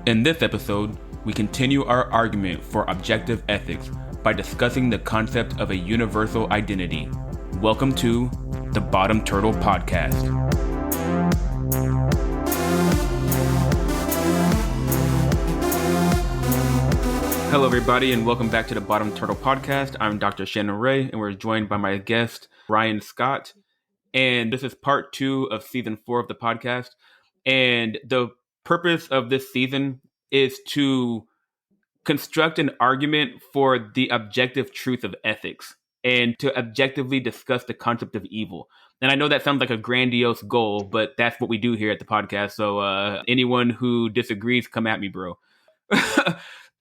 In this episode, we continue our argument for objective ethics by discussing the concept of a universal identity. Welcome to the Bottom Turtle Podcast. Hello, everybody, and welcome back to the Bottom Turtle Podcast. I'm Dr. Shannon Ray, and we're joined by my guest, Ryan Scott. And this is part 2 of season 4 of the podcast. And the purpose of this season is to construct an argument for the objective truth of ethics and to objectively discuss the concept of evil. And I know that sounds like a grandiose goal, but that's what we do here at the podcast. So anyone who disagrees, come at me, bro.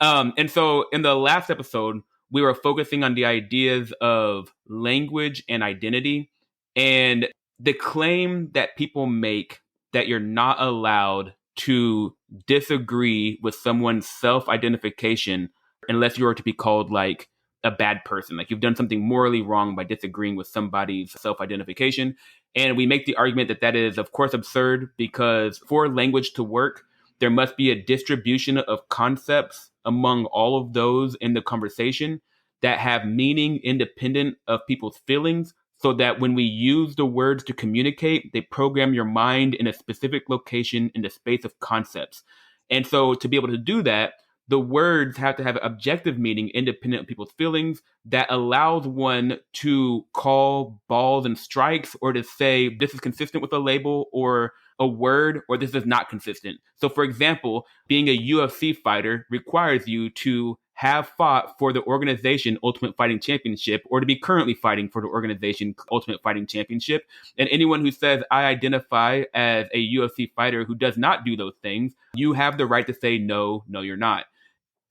And so in the last episode, we were focusing on the ideas of language and identity and the claim that people make that you're not allowed to disagree with someone's self-identification unless you are to be called like a bad person. Like you've done something morally wrong by disagreeing with somebody's self-identification. And we make the argument that that is, of course, absurd because for language to work, there must be a distribution of concepts among all of those in the conversation that have meaning independent of people's feelings, so that when we use the words to communicate, they program your mind in a specific location in the space of concepts. And so to be able to do that, the words have to have objective meaning independent of people's feelings that allows one to call balls and strikes or to say this is consistent with a label or a word or this is not consistent. So for example, being a UFC fighter requires you to have fought for the organization Ultimate Fighting Championship or to be currently fighting for the organization Ultimate Fighting Championship. And anyone who says, I identify as a UFC fighter who does not do those things, you have the right to say, no, you're not.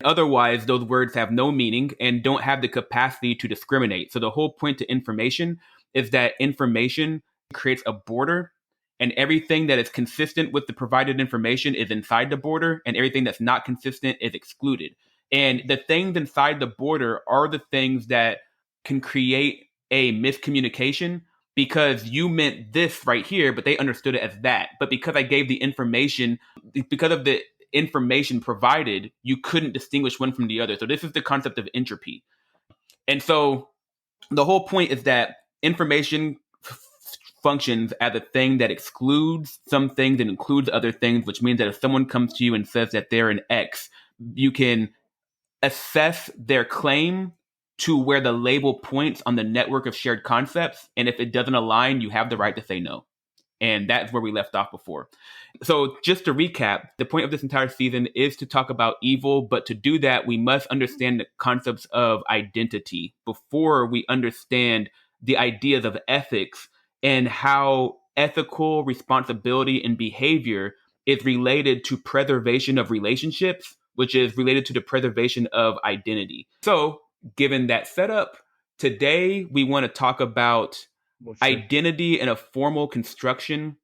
Otherwise, those words have no meaning and don't have the capacity to discriminate. So the whole point to information is that information creates a border, and everything that is consistent with the provided information is inside the border, and everything that's not consistent is excluded. And the things inside the border are the things that can create a miscommunication because you meant this right here, but they understood it as that. But because I gave the information, because of the information provided, you couldn't distinguish one from the other. So this is the concept of entropy. And so the whole point is that information functions as a thing that excludes some things and includes other things, which means that if someone comes to you and says that they're an X, you can assess their claim to where the label points on the network of shared concepts. And if it doesn't align, you have the right to say no. And that's where we left off before. So just to recap, the point of this entire season is to talk about evil. But to do that, we must understand the concepts of identity before we understand the ideas of ethics and how ethical responsibility and behavior is related to preservation of relationships, which is related to the preservation of identity. So given that setup, today we want to talk about identity in a formal construction,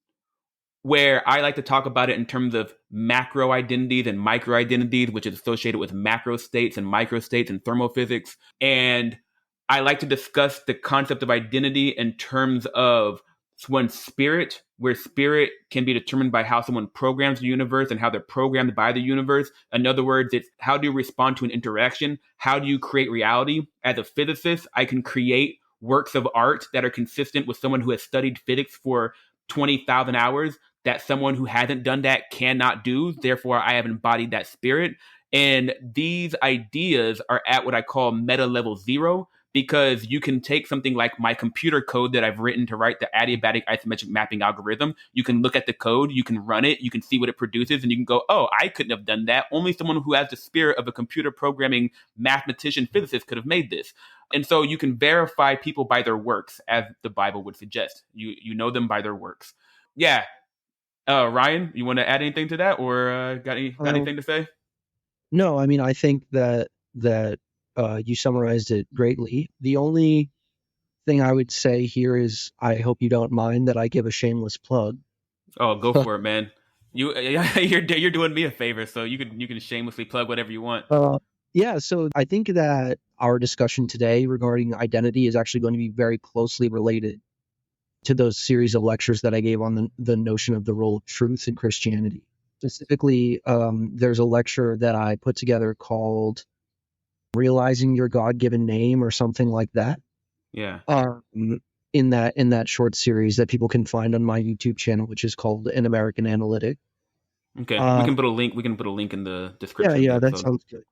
where I like to talk about it in terms of macro-identities and micro-identities, which is associated with macro states and micro-states in thermophysics. And I like to discuss the concept of identity in terms of one's spirit, where spirit can be determined by how someone programs the universe and how they're programmed by the universe. In other words, it's how do you respond to an interaction? How do you create reality? As a physicist, I can create works of art that are consistent with someone who has studied physics for 20,000 hours that someone who hasn't done that cannot do. Therefore, I have embodied that spirit. And these ideas are at what I call meta level 0, because you can take something like my computer code that I've written to write the adiabatic isometric mapping algorithm. You can look at the code, you can run it, you can see what it produces, and you can go, oh, I couldn't have done that. Only someone who has the spirit of a computer programming mathematician physicist could have made this. And so you can verify people by their works, as the Bible would suggest. You know them by their works. Yeah. Ryan, you want to add anything to that, or got anything to say? No, I mean, I think that you summarized it greatly. The only thing I would say here is I hope you don't mind that I give a shameless plug. Oh, go for it, man. You're doing me a favor, so you can shamelessly plug whatever you want. Yeah, so I think that our discussion today regarding identity is actually going to be very closely related to those series of lectures that I gave on the notion of the role of truth in Christianity. specifically, there's a lecture that I put together called "Realizing Your God-Given Name" or something like that. Yeah. In that short series that people can find on my YouTube channel, which is called An American Analytic. Okay. We can put a link. We can put a link in the description of the Yeah, that episode. sounds good.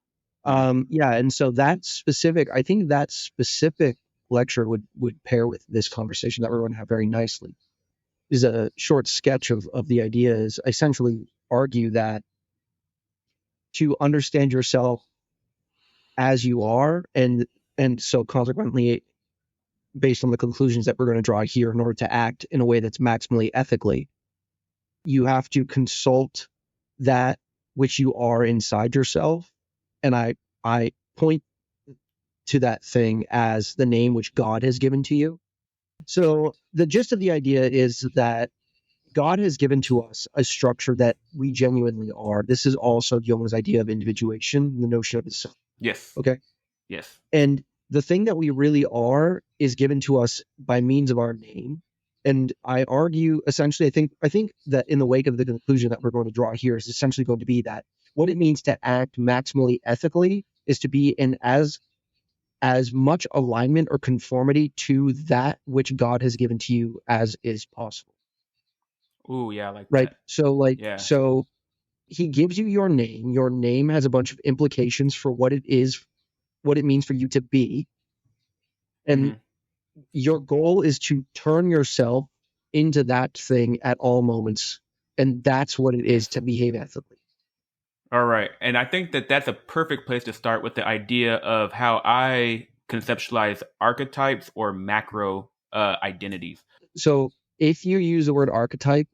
Yeah. Yeah, and so I think that specific lecture would pair with this conversation that we're going to have very nicely. Is a short sketch of the idea is essentially argue that to understand yourself as you are, and so consequently, based on the conclusions that we're going to draw here, in order to act in a way that's maximally ethically, you have to consult that which you are inside yourself. And I point to that thing as the name which God has given to you. So the gist of the idea is that God has given to us a structure that we genuinely are. This is also Jung's idea of individuation, the notion of the self. Yes. Okay. Yes. And the thing that we really are is given to us by means of our name. And I argue essentially, I think that in the wake of the conclusion that we're going to draw here is essentially going to be that what it means to act maximally ethically is to be in as much alignment or conformity to that which God has given to you as is possible. Ooh, yeah, I like Right. that. Yeah. So he gives you your name. Your name has a bunch of implications for what it is, what it means for you to be. And your goal is to turn yourself into that thing at all moments. And that's what it is Yes. to behave ethically. All right. And I think that that's a perfect place to start with the idea of how I conceptualize archetypes or macro identities. So if you use the word archetype,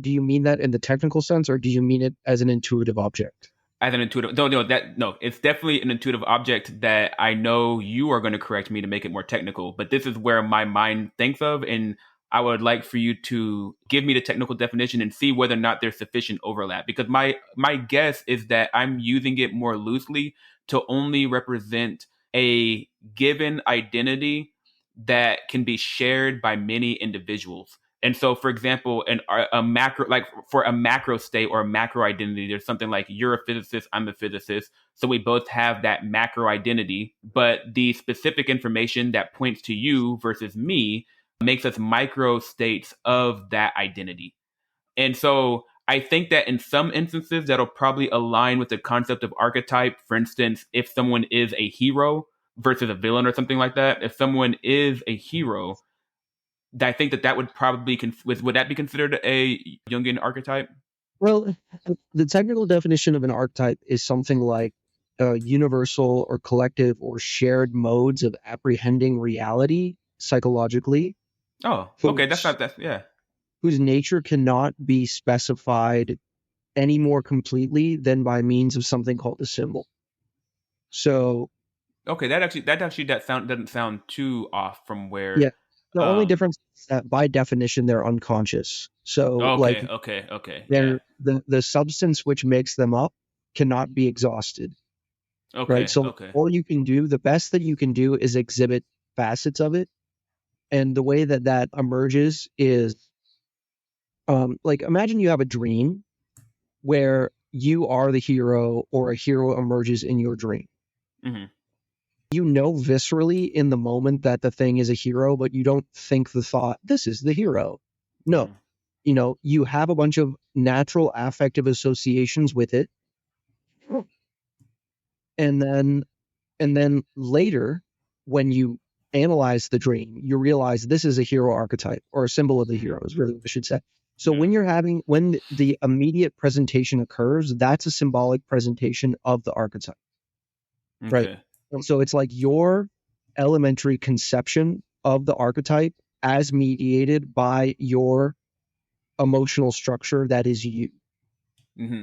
do you mean that in the technical sense or do you mean it as an intuitive object? As an intuitive, no, it's definitely an intuitive object that I know you are going to correct me to make it more technical, but this is where my mind thinks of, and I would like for you to give me the technical definition and see whether or not there's sufficient overlap, because my guess is that I'm using it more loosely to only represent a given identity that can be shared by many individuals. And so, for example, a macro, like for a macro state or a macro identity, there's something like you're a physicist, I'm a physicist. So we both have that macro identity, but the specific information that points to you versus me makes us micro states of that identity. And so I think that in some instances, that'll probably align with the concept of archetype. For instance, if someone is a hero versus a villain or something like that, if someone is a hero, I think that would probably would that be considered a Jungian archetype? Well, the technical definition of an archetype is something like universal or collective or shared modes of apprehending reality psychologically, Oh, okay, whose yeah. whose nature cannot be specified any more completely than by means of something called a symbol. So Okay, that sound doesn't sound too off from where. yeah, the only difference is that by definition they're unconscious. So like Okay, yeah. the substance which makes them up cannot be exhausted, right? So Okay. all you can do, the best that you can do is exhibit facets of it. And the way that that emerges is like imagine you have a dream where you are the hero or a hero emerges in your dream. Hmm. You know viscerally in the moment that the thing is a hero, but you don't think the thought, this is the hero. No, Hmm. you have a bunch of natural affective associations with it. And then later, when you analyze the dream, you realize this is a hero archetype or a symbol of the Hmm. hero is really what I should say. So Yeah. when the immediate presentation occurs, that's a symbolic presentation of the archetype, right? Okay. And so it's like your elementary conception of the archetype as mediated by your emotional structure that is you. Hmm.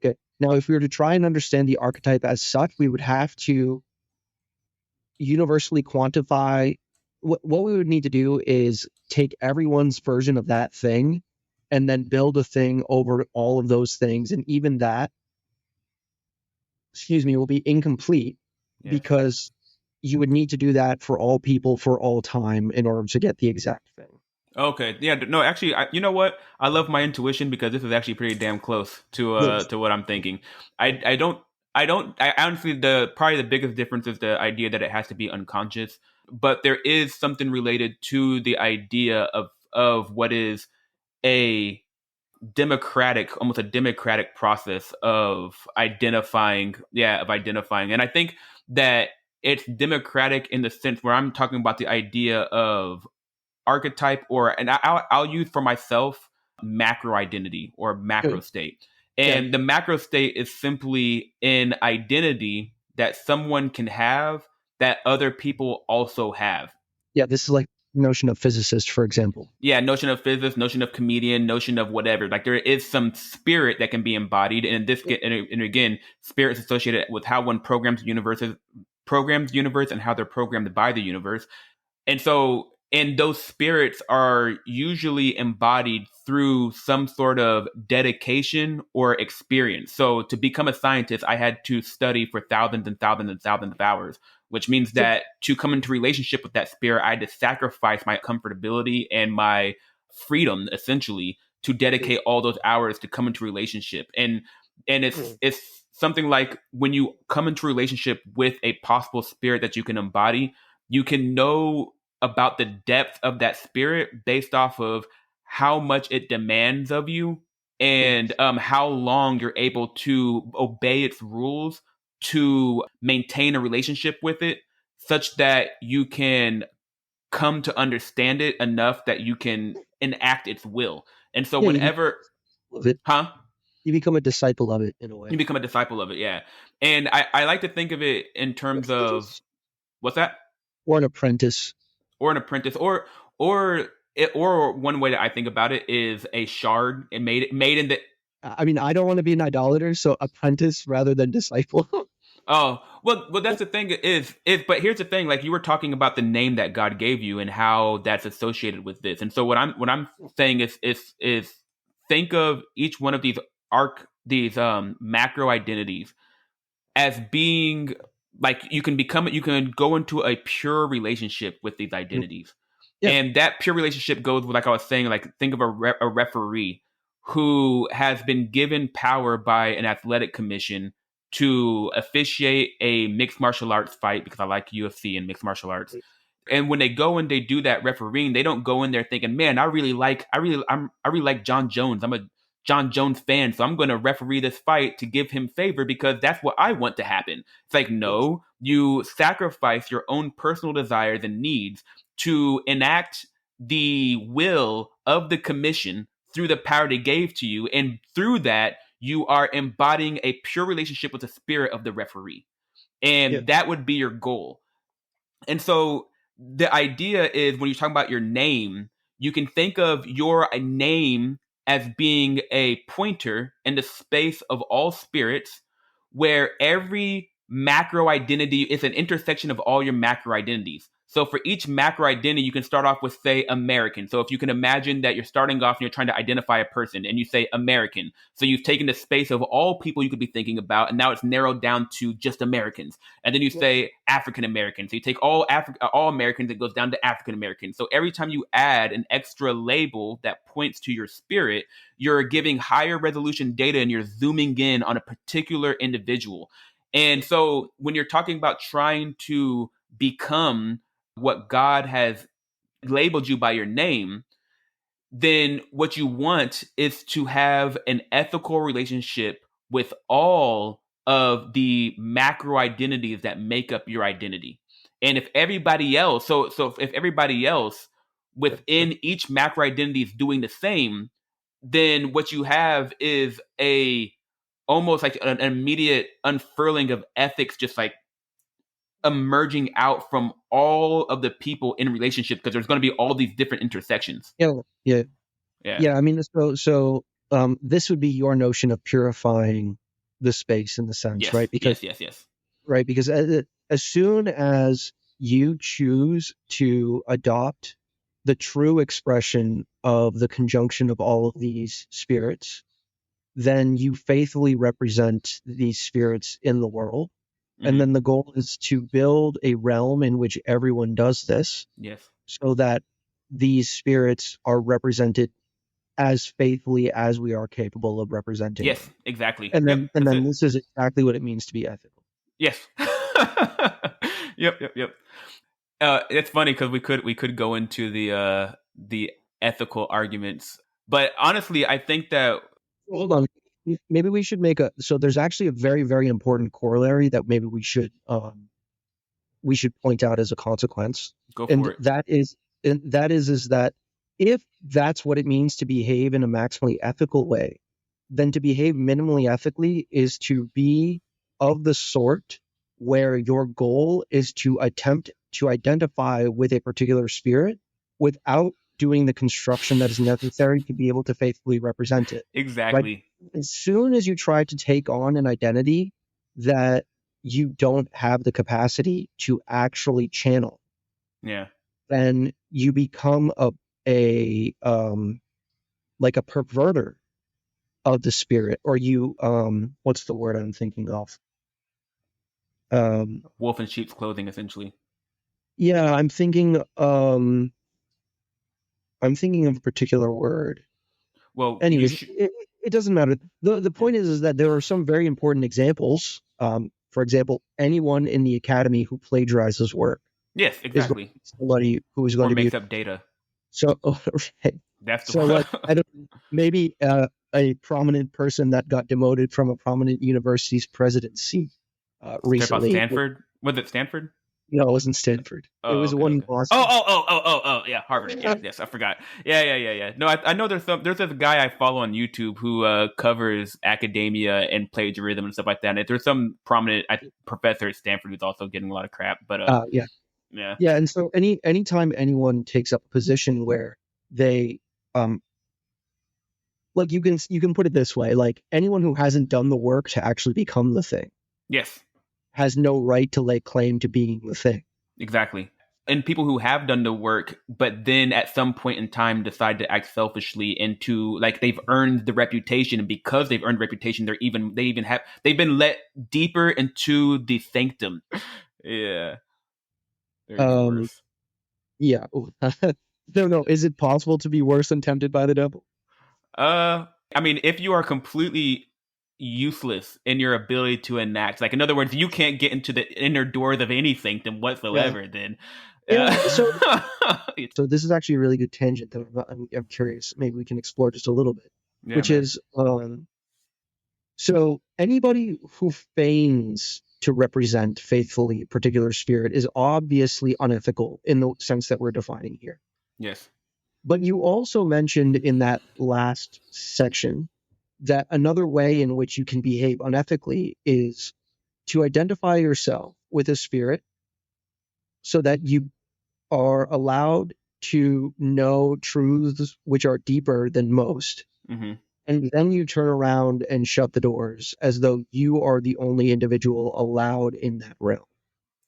Okay. Now, if we were to try and understand the archetype as such, we would have to universally quantify what we would need to do is take everyone's version of that thing and then build a thing over all of those things. And even that, will be incomplete Yes. because you would need to do that for all people for all time in order to get the exact thing. Okay. Yeah. No. Actually, you know what? I love my intuition because this is actually pretty damn close Yes. to what I'm thinking. Yeah. I don't. I don't. I honestly, the probably the biggest difference is the idea that it has to be unconscious. But there is something related to the idea of what is a democratic, almost a democratic process of identifying. Yeah, of identifying. And I think that it's democratic in the sense where I'm talking about the idea of archetype, or and I'll use for myself macro identity or macro Good. state. Yeah. And the macro state is simply an identity that someone can have that other people also have. Yeah. This is like notion of physicist, for example. Yeah, notion of physicist, notion of comedian, notion of whatever. Like there is some spirit that can be embodied, and this Yeah. get and again, spirit is associated with how one programs the universe and how they're programmed by the universe. And so, and those spirits are usually embodied through some sort of dedication or experience. So, to become a scientist, I had to study for thousands and thousands and thousands of hours, which means Sure. that to come into relationship with that spirit, I had to sacrifice my comfortability and my freedom, essentially, to Mm. dedicate all those hours to come into relationship. And Mm. it's something like when you come into relationship with a possible spirit that you can embody, you can know about the depth of that spirit based off of how much it demands of you Mm. and how long you're able to obey its rules to maintain a relationship with it, such that you can come to understand it enough that you can enact its will. And so Yeah. You become whenever, of it. huh? You become a disciple of it in a You way. become a disciple of it, yeah. And I like to think of it in terms of what's that? Or an apprentice. Or an apprentice, or one way that I think about it is a shard and made in the. I mean, I don't want to be an idolater, so apprentice rather than disciple. Oh, well, that's the thing is, but here's the thing: like you were talking about the name that God gave you and how that's associated with this. And so what I'm saying is think of each one of these macro identities as being like you can go into a pure relationship with these identities. Yeah. And that pure relationship goes with, like I was saying, like think of a referee who has been given power by an athletic commission to officiate a mixed martial arts fight, because I like UFC and mixed martial arts. And when they go and they do that refereeing, they don't go in there thinking, "Man, I really like John Jones. I'm a John Jones fan, so I'm going to referee this fight to give him favor because that's what I want to happen." It's like, no, you sacrifice your own personal desires and needs to enact the will of the commission through the power they gave to you, and through that, you are embodying a pure relationship with the spirit of the referee, Yeah. and that would be your goal. And so the idea is when you're talking about your name, you can think of your name as being a pointer in the space of all spirits, where every macro identity is an intersection of all your macro identities. So for each macro identity, you can start off with, say, American. So if you can imagine that you're starting off and you're trying to identify a person and you say American. So you've taken the space of all people you could be thinking about, and now it's narrowed down to just Americans. And then you Yeah. say African American. So you take all Americans, it goes down to African American. So every time you add an extra label that points to your spirit, you're giving higher resolution data and you're zooming in on a particular individual. And so when you're talking about trying to become what God has labeled you by your name, then what you want is to have an ethical relationship with all of the macro identities that make up your identity. And if everybody else, so if everybody else within each macro identity is doing the same, then what you have is a almost like an immediate unfurling of ethics, just like emerging out from all of the people in relationship, because there's going to be all these different intersections. Yeah. Yeah. Yeah. Yeah. I mean, this would be your notion of purifying the space in the sense, Yes. right? Because Yes. Yes. Yes. as soon as you choose to adopt the true expression of the conjunction of all of these spirits, then you faithfully represent these spirits in the world. And Hmm. then the goal is to build a realm in which everyone does this Yes. so that these spirits are represented as faithfully as we are capable of representing Yes, them. exactly. And Yep, then that's it. this is exactly what it means to be ethical. Yes. Yep. It's funny because we could go into the ethical arguments, but honestly, I think that Hold on. Maybe we should make a, so there's actually a very, very important corollary that maybe we should point out as a consequence. go for And it. that is that if that's what it means to behave in a maximally ethical way, then to behave minimally ethically is to be of the sort where your goal is to attempt to identify with a particular spirit without doing the construction that is necessary to be able to faithfully represent it. Right? Exactly. As soon as you try to take on an identity that you don't have the capacity to actually channel, Yeah. then you become a like a perverter of the spirit, or you what's the word I'm thinking of? Wolf in sheep's clothing, essentially. Yeah, I'm thinking of a particular word. Well, you Anyways, should. it doesn't matter. The point is that there are some very important examples. For example, anyone in the academy who plagiarizes work Yes, is going exactly. to be somebody who is going Or to be makes up data. so right. That's the So one. like I don't, maybe a prominent person that got demoted from a prominent university's presidency Care about recently. Stanford? Was it Stanford? No, it wasn't Stanford. It Oh, was okay, one in okay. Oh, Boston. oh, oh, oh, oh, oh, yeah, Harvard. Yeah, yes, I forgot. Yeah. No, I know there's this guy I follow on YouTube who covers academia and plagiarism and stuff like that. And there's some prominent professor at Stanford who's also getting a lot of crap. But Yeah, yeah, yeah. And so anytime anyone takes up a position where they um like you can put it this way, like anyone who hasn't done the work to actually become the thing yes, has no right to lay claim to being the thing. exactly. And people who have done the work, but then at some point in time decide to act selfishly and to like they've earned the reputation, and because they've earned reputation, they've been let deeper into the sanctum. Yeah, they're even Um, worse. yeah. No. Is it possible to be worse than tempted by the devil? Uh, I mean, if you are completely useless in your ability to enact, like in other words, you can't get into the inner doors of any sanctum Yeah. whatsoever, then Yeah. So it's- so this is actually a really good tangent that I'm curious. Maybe we can explore just a little bit, yeah, which man. is so anybody who feigns to represent faithfully a particular spirit is obviously unethical in the sense that we're defining here. Yes. But you also mentioned in that last section that another way in which you can behave unethically is to identify yourself with a spirit so that you are allowed to know truths which are deeper than most. Hmm. And then you turn around and shut the doors as though you are the only individual allowed in that realm.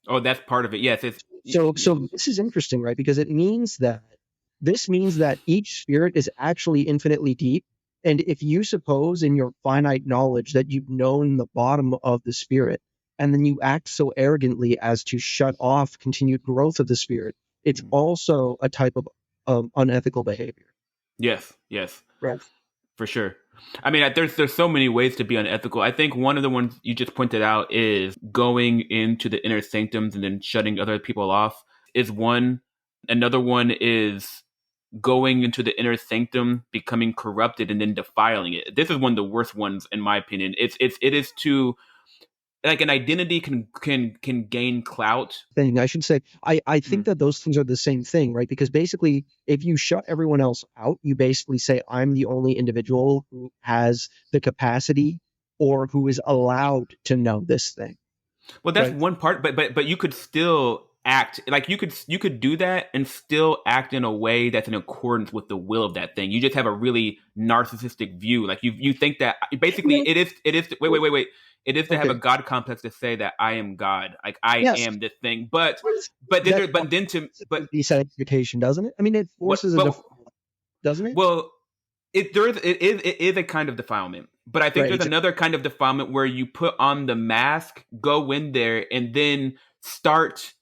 Oh, that's part of it. Yes, it's yeah. So this is interesting, right? Because this means that each spirit is actually infinitely deep. And if you suppose in your finite knowledge that you've known the bottom of the spirit, and then you act so arrogantly as to shut off continued growth of the spirit, it's Mhm. also a type of unethical behavior. Yes, Right. for sure. I mean, there's so many ways to be unethical. I think one of the ones you just pointed out is going into the inner sanctums and then shutting other people off is one. Another one is going into the inner sanctum, becoming corrupted, and then defiling it. This is one of the worst ones, in my opinion. It is to like an identity can gain clout. Thing I should say, I think Mm. that those things are the same thing, right? Because basically, if you shut everyone else out, you basically say, I'm the only individual who has the capacity or who is allowed to know this thing, Well, that's right? one part, but you could still act like you could do that and still act in a way that's in accordance with the will of that thing. You just have a really narcissistic view. Like you think that basically No. it is wait. It is to have a Okay. God complex to say that I am God, like I Yes. am this thing. But then That there, but then to but desanctification, doesn't it? I mean, it what forces a but doesn't it? well it is a kind of defilement, but I think Right. there's another kind of defilement where you put on the mask, go in there, and then start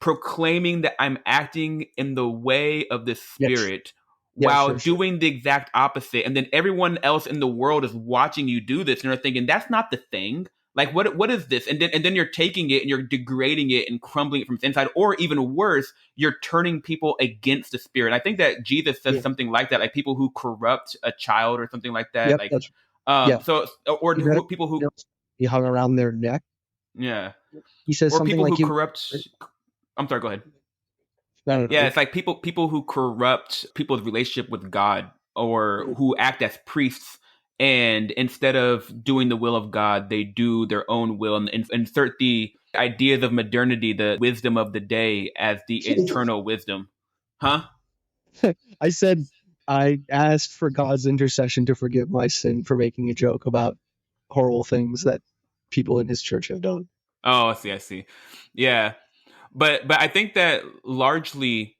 proclaiming that I'm acting in the way of the Yes. spirit Yeah, while sure, sure. doing the exact opposite. And then everyone else in the world is watching you do this and they're thinking, that's not the thing. Like what is this? And then you're taking it and you're degrading it and crumbling it from its inside, or even worse, you're turning people against the spirit. I think that Jesus says Yeah. something like that, like people who corrupt a child or something like that. Yep. Like That's yeah. so or You read who, people who it? He hung around their neck. yeah, He says or something people who like you. corrupt. I'm sorry, go ahead. I don't Yeah, know. it's like people who corrupt people's relationship with God or who act as priests, and instead of doing the will of God, they do their own will and insert the ideas of modernity, the wisdom of the day, as the eternal wisdom. Huh? I said I asked for God's intercession to forgive my sin for making a joke about horrible things that people in his church have done. Oh, I see. I see. Yeah, but I think that largely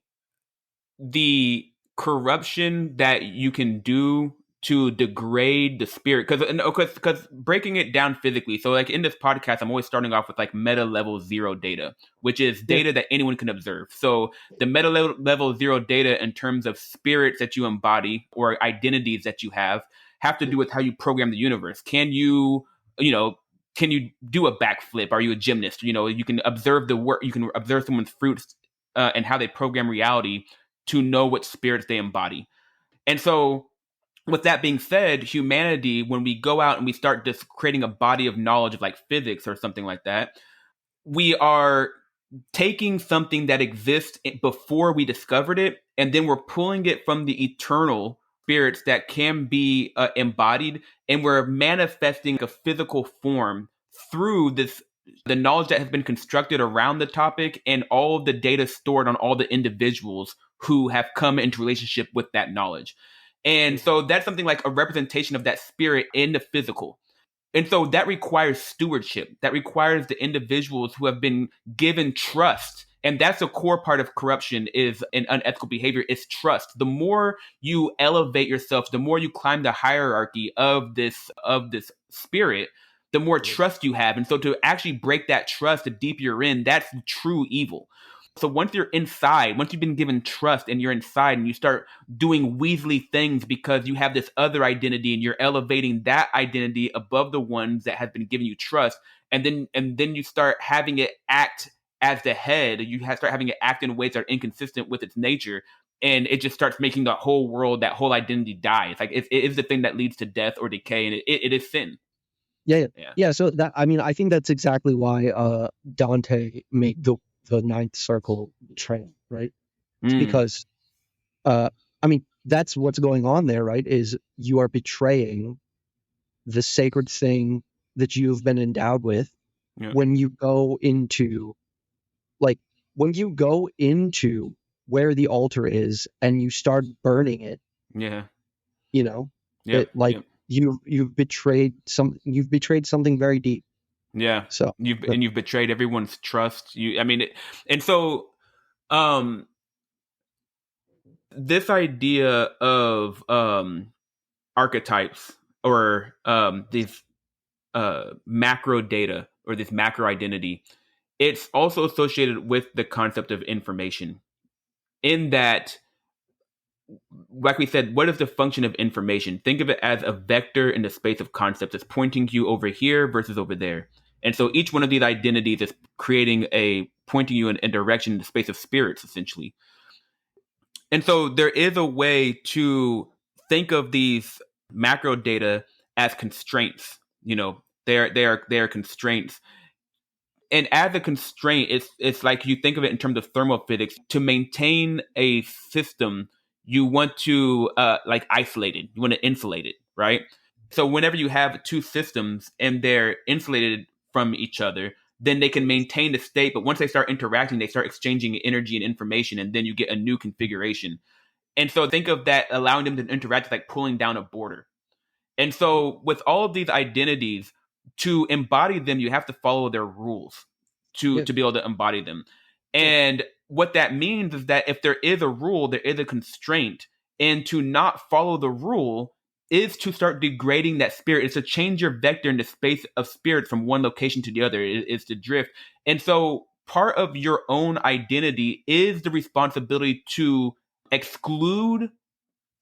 the corruption that you can do to degrade the spirit, because breaking it down physically, so like in this podcast I'm always starting off with like meta level zero data, which is Yeah. data that anyone can observe. So the meta level zero data in terms of spirits that you embody or identities that you have to do with how you program the universe. Can you, you know, can you do a backflip? Are you a gymnast? You can observe the work, you can observe someone's fruits and how they program reality to know what spirits they embody. And so, with that being said, humanity, when we go out and we start just creating a body of knowledge of like physics or something like that, we are taking something that exists before we discovered it, and then we're pulling it from the eternal spirits that can be embodied, and we're manifesting a physical form through the knowledge that has been constructed around the topic and all of the data stored on all the individuals who have come into relationship with that knowledge. And so that's something like a representation of that spirit in the physical. And so that requires stewardship. That requires the individuals who have been given trust. And that's a core part of corruption is an unethical behavior is trust. The more you elevate yourself, the more you climb the hierarchy of this spirit, the more trust you have. And so to actually break that trust, the deeper you're in, that's true evil. So once you're inside, once you've been given trust and you're inside and you start doing Weasley things because you have this other identity and you're elevating that identity above the ones that have been giving you trust, and then you start having it act as the head. Start having it act in ways that are inconsistent with its nature, and it just starts making the whole world, that whole identity die. It's like it is the thing that leads to death or decay, and it is sin. Yeah, yeah, Yeah. yeah. So that I think that's exactly why Dante made the ninth circle betrayal, right? It's Mm, because that's what's going on there, right? Is you are betraying the sacred thing that you've been endowed with yeah. when you go into like when you go into where the altar is and you start burning it, Yeah. you know, Yep. it like Yep. you've betrayed something very deep. Yeah. So You've betrayed everyone's trust. And so um this idea of archetypes or these macro data or this macro identity, it's also associated with the concept of information. In that, like we said, what is the function of information? Think of it as a vector in the space of concepts that's pointing you over here versus over there. And so each one of these identities is pointing you in a direction in the space of spirits, essentially. And so there is a way to think of these macro data as constraints. They are constraints. And as a constraint, it's like you think of it in terms of thermophysics. To maintain a system, you want to like isolate it. You want to insulate it, right? So whenever you have two systems and they're insulated from each other, then they can maintain the state. But once they start interacting, they start exchanging energy and information, and then you get a new configuration. And so think of that allowing them to interact as like pulling down a border. And so with all of these identities, to embody them, you have to follow their rules yeah, to be able to embody them. yeah, And what that means is that if there is a rule, there is a constraint. And to not follow the rule is to start degrading that spirit. It's to change your vector in the space of spirit from one location to the other. It's to drift. And so part of your own identity is the responsibility to exclude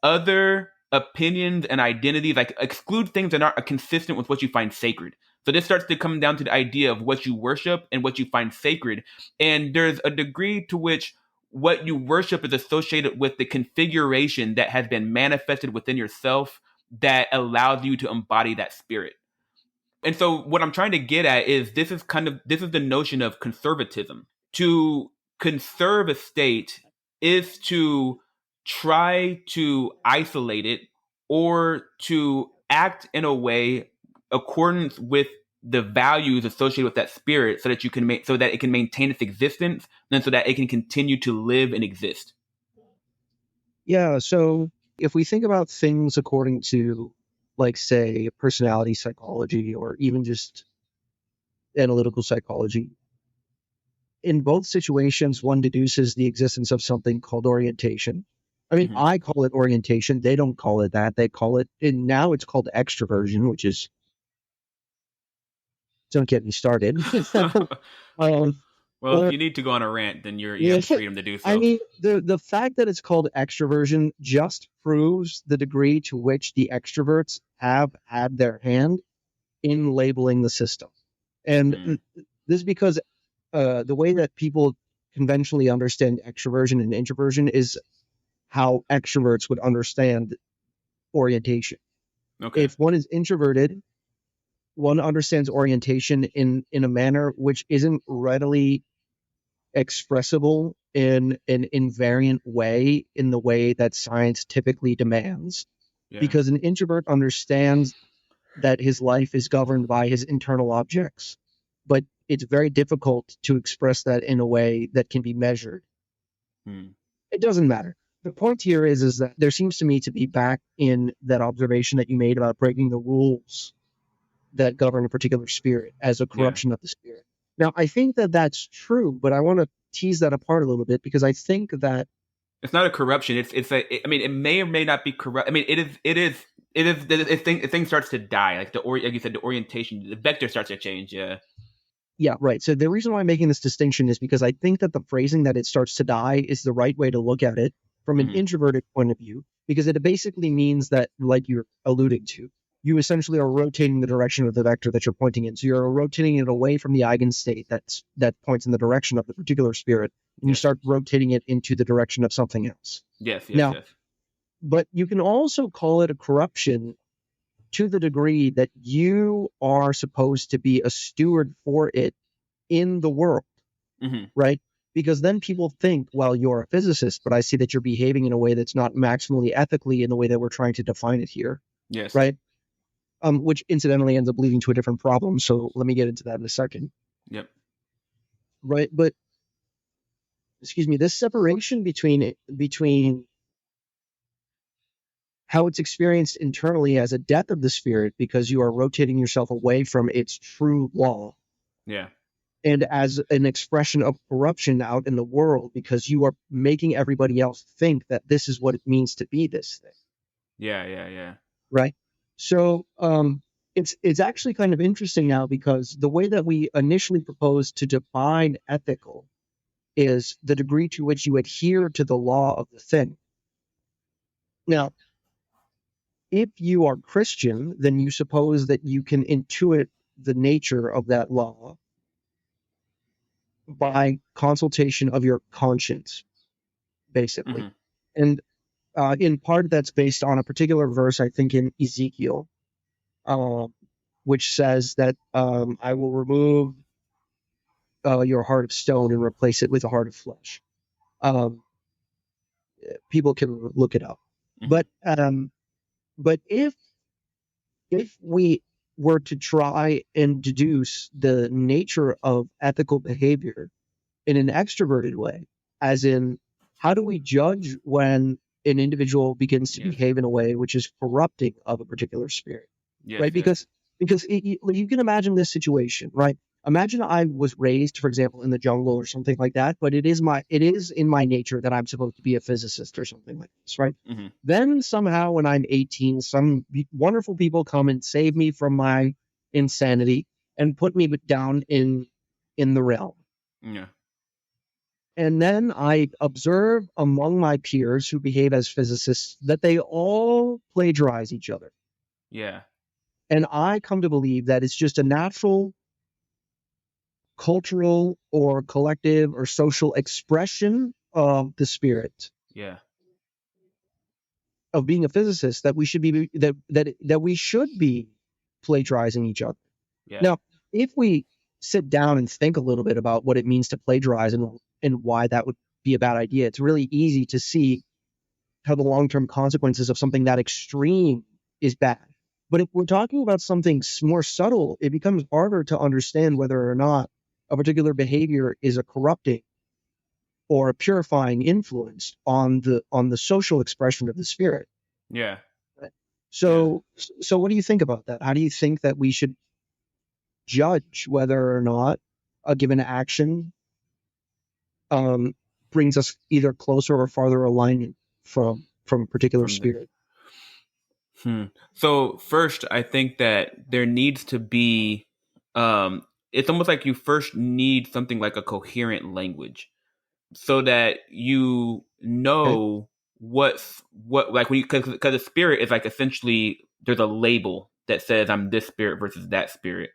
other opinions and identities, like exclude things that aren't consistent with what you find sacred. So this starts to come down to the idea of what you worship and what you find sacred. And there's a degree to which what you worship is associated with the configuration that has been manifested within yourself that allows you to embody that spirit. And so what I'm trying to get at is this is the notion of conservatism. To conserve a state is to try to isolate it or to act in a way accordance with the values associated with that spirit so that you can so that it can maintain its existence and so that it can continue to live and exist. Yeah. So if we think about things according to, like, say, personality psychology or even just analytical psychology, in both situations, one deduces the existence of something called orientation. I mean, Mm-hmm. I call it orientation. They don't call it that. They call it, and now it's called extroversion, which is, don't get me started. um, Well, if or, you need to go on a rant, then you yeah, have the freedom to do I so. mean, the fact that it's called extroversion just proves the degree to which the extroverts have had their hand in labeling the system. And Mm. this is because the way that people conventionally understand extroversion and introversion is how extroverts would understand orientation. Okay. If one is introverted, one understands orientation in a manner which isn't readily expressible in an invariant way, in the way that science typically demands, Yeah. because an introvert understands that his life is governed by his internal objects, but it's very difficult to express that in a way that can be measured. Mm. It doesn't matter. The point here is that there seems to me to be, back in that observation that you made about breaking the rules that govern a particular spirit as a Yeah. corruption of the spirit. Now, I think that that's true, but I want to tease that apart a little bit, because I think that, It's not a corruption. I mean, it may or may not be corrupt. I mean, it is. The thing starts to die. Like you said, the orientation, the vector starts to change. Yeah. yeah, right. So the reason why I'm making this distinction is because I think that the phrasing that it starts to die is the right way to look at it from an Mm-hmm. introverted point of view, because it basically means that, like you're alluding to, you essentially are rotating the direction of the vector that you're pointing in. So you're rotating it away from the eigenstate that points in the direction of the particular spirit, and you Yes. start rotating it into the direction of something else. Yes. Yes. Now, Yes. but you can also call it a corruption to the degree that you are supposed to be a steward for it in the world, Mm-hmm. right? Because then people think, well, you're a physicist, but I see that you're behaving in a way that's not maximally ethically in the way that we're trying to define it here, Yes. right? Which incidentally ends up leading to a different problem. So let me get into that in a second, Yep. right? But excuse me, this separation between how it's experienced internally as a death of the spirit, because you are rotating yourself away from its true law, Yeah. and as an expression of corruption out in the world, because you are making everybody else think that this is what it means to be this thing, Yeah. Yeah. Yeah. right? So it's actually kind of interesting now, because the way that we initially proposed to define ethical is the degree to which you adhere to the law of the thing. Now, if you are Christian, then you suppose that you can intuit the nature of that law by consultation of your conscience, basically. Mm-hmm. And in part, that's based on a particular verse, I think in Ezekiel, um, which says that I will remove your heart of stone and replace it with a heart of flesh. Um, People can look it up. Mm-hmm. But if we were to try and deduce the nature of ethical behavior in an extroverted way, as in, how do we judge when an individual begins to Yes. behave in a way which is corrupting of a particular spirit, Yes. right? Yes. Because you can imagine this situation, right? Imagine I was raised, for example, in the jungle or something like that, but it is in my nature that I'm supposed to be a physicist or something like this, right? Mm-hmm. Then somehow, when I'm 18, some wonderful people come and save me from my insanity and put me down in the realm. Yeah. And then I observe among my peers who behave as physicists that they all plagiarize each other. Yeah. And I come to believe that it's just a natural cultural or collective or social expression of the spirit Yeah. of being a physicist that we should be that we should be plagiarizing each other. Yeah. Now, if we sit down and think a little bit about what it means to plagiarize and why that would be a bad idea, it's really easy to see how the long-term consequences of something that extreme is bad. But if we're talking about something more subtle, it becomes harder to understand whether or not a particular behavior is a corrupting or a purifying influence on the social expression of the spirit. Yeah. Yeah. So what do you think about that? How do you think that we should judge whether or not a given action um, brings us either closer or farther alignment from a particular From the spirit? So first, I think that there needs to be it's almost like you first need something like a coherent language so that you Okay. know what like when you because the spirit is like essentially there's a label that says I'm this spirit versus that spirit.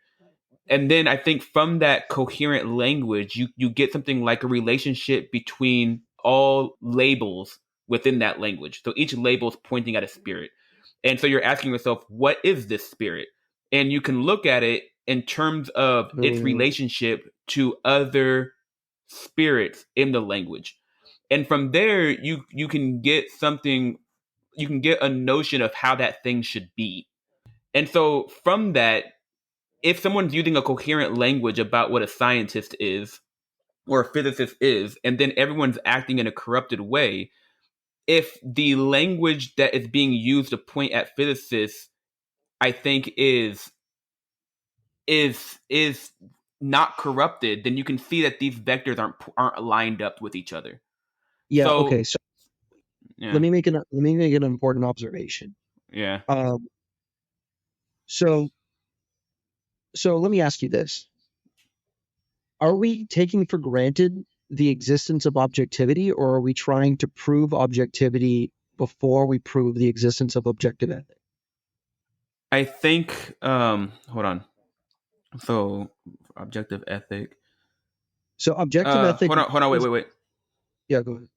And then I think from that coherent language, you get something like a relationship between all labels within that language. So each label is pointing at a spirit. And so you're asking yourself, what is this spirit? And you can look at it in terms of its Mm, relationship to other spirits in the language. And from there, you can get something, you can get a notion of how that thing should be. And so from that, if someone's using a coherent language about what a scientist is or a physicist is, and then everyone's acting in a corrupted way, if the language that is being used to point at physicists, I think is not corrupted, then you can see that these vectors aren't lined up with each other. yeah. So Okay. So yeah, let me make an important observation. yeah, Um, so let me ask you this: are we taking for granted the existence of objectivity, or are we trying to prove objectivity before we prove the existence of objective ethics? I think. Hold on. So objective ethic. So objective ethic, Hold on, wait. yeah, go ahead.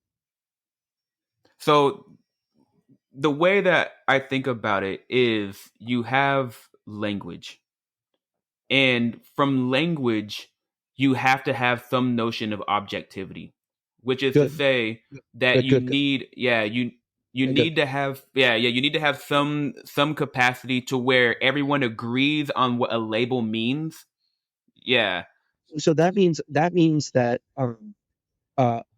So the way that I think about it is you have language, and from language, you have to have some notion of objectivity, which is to Good, say that good, you good, good, need, you yeah, good. need to have, you need to have some capacity to where everyone agrees on what a label means. Yeah, So that means that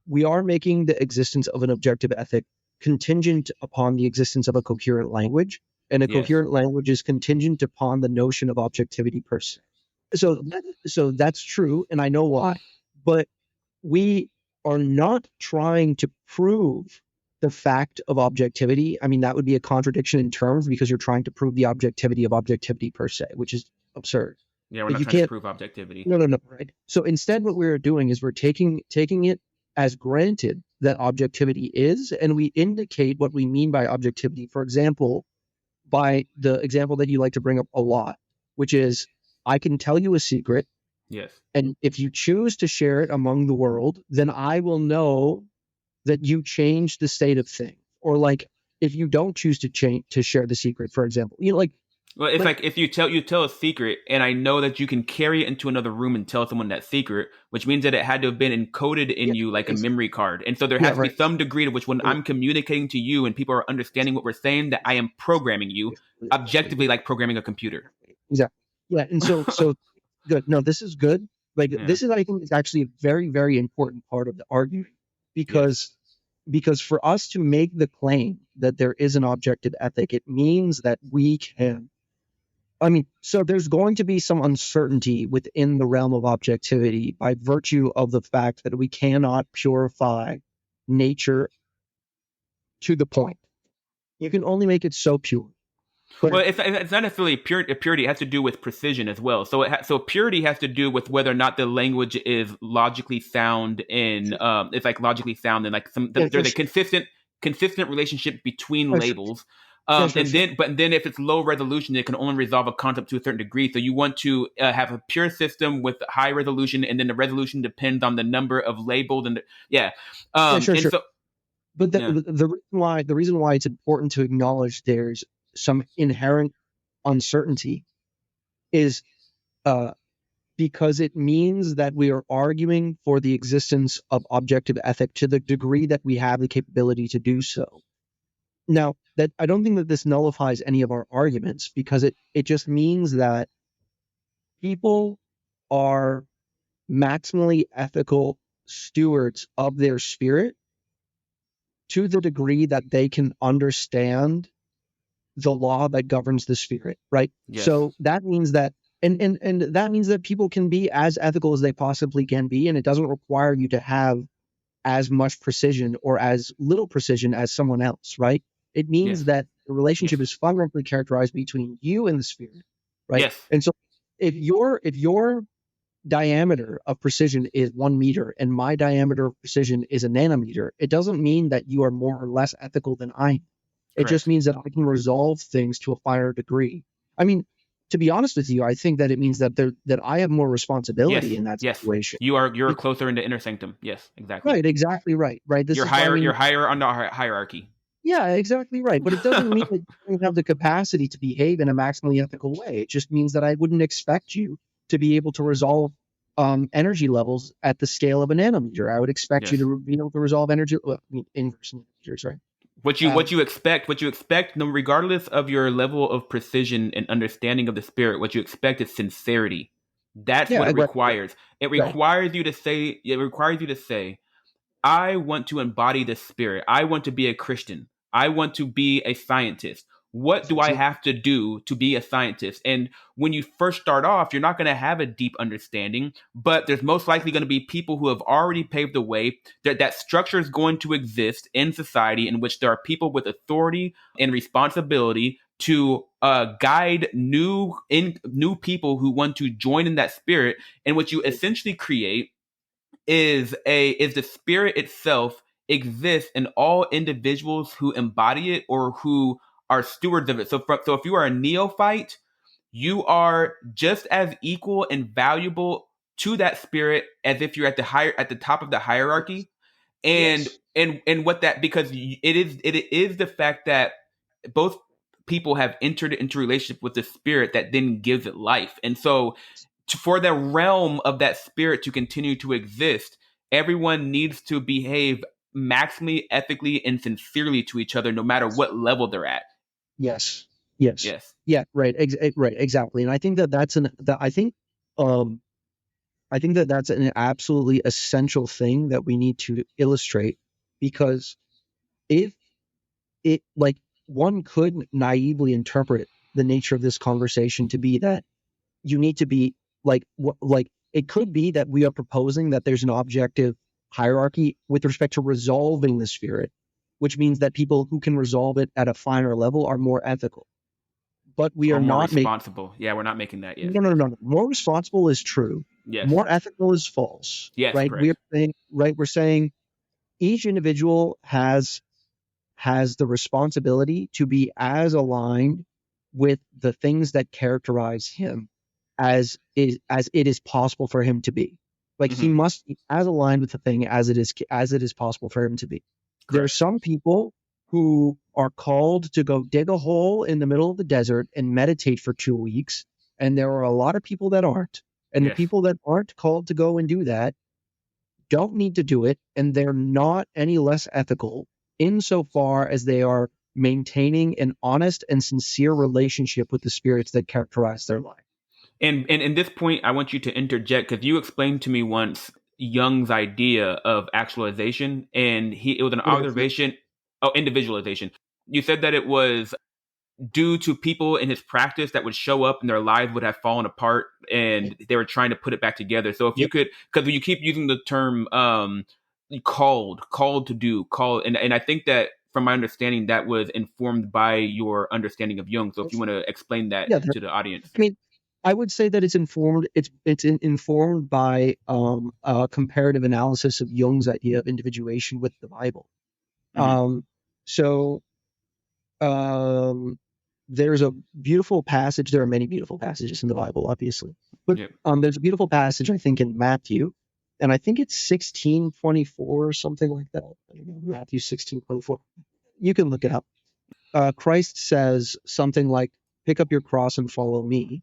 we are making the existence of an objective ethic contingent upon the existence of a coherent language, and a yes, coherent language is contingent upon the notion of objectivity per se. So that's true, and I know why. But we are not trying to prove the fact of objectivity. I mean, that would be a contradiction in terms because you're trying to prove the objectivity of objectivity per se, which is absurd. yeah, we're Like not you trying to can't. prove objectivity. No, right? So instead, what we're doing is we're taking it as granted that objectivity is, and we indicate what we mean by objectivity. For example, by the example that you like to bring up a lot, which is I can tell you a secret, Yes. and if you choose to share it among the world, then I will know that you changed the state of things. Or like if you don't choose to change to share the secret, for example, Well, it's like like if you tell a secret, and I know that you can carry it into another room and tell someone that secret, which means that it had to have been encoded in yeah, you like a exactly. memory card, and so there Yeah, has to be right. some degree to which when Yeah, I'm communicating to you and people are understanding what we're saying, that I am programming you objectively, like programming a computer. exactly. Yeah, and so good. No, this is good. Like Yeah. this is, I think, is actually a very, very important part of the argument Yes. because for us to make the claim that there is an objective ethic, it means that we can. I mean, so there's going to be some uncertainty within the realm of objectivity by virtue of the fact that we cannot purify nature to the point. You can only make it so pure. But Well, it's not necessarily purity. It has to do with precision as well. So so purity has to do with whether or not the language is logically sound in it's like logically sound and like yeah, there's a consistent relationship between yeah, sure, labels. yeah, sure, And sure. then if it's low resolution, it can only resolve a concept to a certain degree. So you want to have a pure system with high resolution, and then the resolution depends on the number of labels and yeah. Yeah, sure, And sure. so But yeah, the reason why it's important to acknowledge there's some inherent uncertainty is uh, because it means that we are arguing for the existence of objective ethic to the degree that we have the capability to do so. Now, that I don't think that this nullifies any of our arguments because it just means that people are maximally ethical stewards of their spirit to the degree that they can understand the law that governs the spirit, right? yes, So that means that and that means that people can be as ethical as they possibly can be, and it doesn't require you to have as much precision or as little precision as someone else, right? It yes, means that the yes, relationship is fundamentally characterized between you and the spirit, right? yes, And so if your diameter of precision is 1 meter and my diameter of precision is a nanometer, it doesn't mean that you are more or less ethical than I am. It just correct. means that I can resolve things to a finer degree. I mean, to be honest with you, I think that it means that I have more responsibility Yes, in that yes. situation. You're Be- closer in the inner sanctum. Yes, exactly. Right, exactly right. Right. This is why I You're mean, higher on the hierarchy. yeah, exactly right. But it doesn't mean that you don't have the capacity to behave in a maximally ethical way. It just means that I wouldn't expect you to be able to resolve energy levels at the scale of a nanometer. I would expect you Yes. to be able to resolve energy, well, I mean, inverse nanometers, right? What you expect, no, regardless of your level of precision and understanding of the spirit, what you expect is sincerity. That's what Yeah, it right, requires. right. It requires you to say, I want to embody the spirit. I want to be a Christian. I want to be a scientist. What do I Absolutely. have to do to be a scientist? And when you first start off, you're not going to have a deep understanding, but there's most likely going to be people who have already paved the way. That structure is going to exist in society in which there are people with authority and responsibility to guide new people who want to join in that spirit. And what you essentially create is the spirit itself exists in all individuals who embody it or who are stewards of it. So if you are a neophyte, you are just as equal and valuable to that spirit as if you're at the top of the hierarchy. And Yes. and what that because it is the fact that both people have entered into relationship with the spirit that then gives it life. And so for the realm of that spirit to continue to exist, everyone needs to behave maximally ethically and sincerely to each other, no matter what level they're at. Yes. Yes. Yes. Yeah. Right. Right. Exactly. And I think that that's an that um I think that that's an absolutely essential thing that we need to illustrate because if it like one could naively interpret the nature of this conversation to be that you need to be like it could be that we are proposing that there's an objective hierarchy with respect to resolving the spirit, which means that people who can resolve it at a finer level are more ethical. But we Or are more not making responsible. Yeah, we're not making that yet. no, no, no, no. More responsible is true. Yes. More ethical is false. Yes, Right? correct. We're saying each individual has the responsibility to be as aligned with the things that characterize him as it is possible for him to be. Like he Hmm. must be as aligned with the thing as it is possible for him to be. There are Correct. some people who are called to go dig a hole in the middle of the desert and meditate for 2 weeks, and there are a lot of people that aren't. And the Yes. people that aren't called to go and do that don't need to do it, and they're not any less ethical insofar as they are maintaining an honest and sincere relationship with the spirits that characterize their life. And in this point, I want you to interject because you explained to me once Jung's idea of actualization, and it was an observation. Oh, individualization. You said that it was due to people in his practice that would show up and their lives would have fallen apart, and they were trying to put it back together. So if you Yep. could, because you keep using the term called to do, called, and I think that from my understanding, that was informed by your understanding of Jung. So if you want to explain that Yeah, to the audience. I mean, I would say that it's informed. Informed by a comparative analysis of Jung's idea of individuation with the Bible. Mm-hmm. So um, there's a beautiful passage. There are many beautiful passages in the Bible, obviously, but Yep. there's a beautiful passage I think in Matthew, and I think it's 16:24 or something like that. I don't know, Matthew 16:24. You can look it up. Christ says something like, "Pick up your cross and follow me."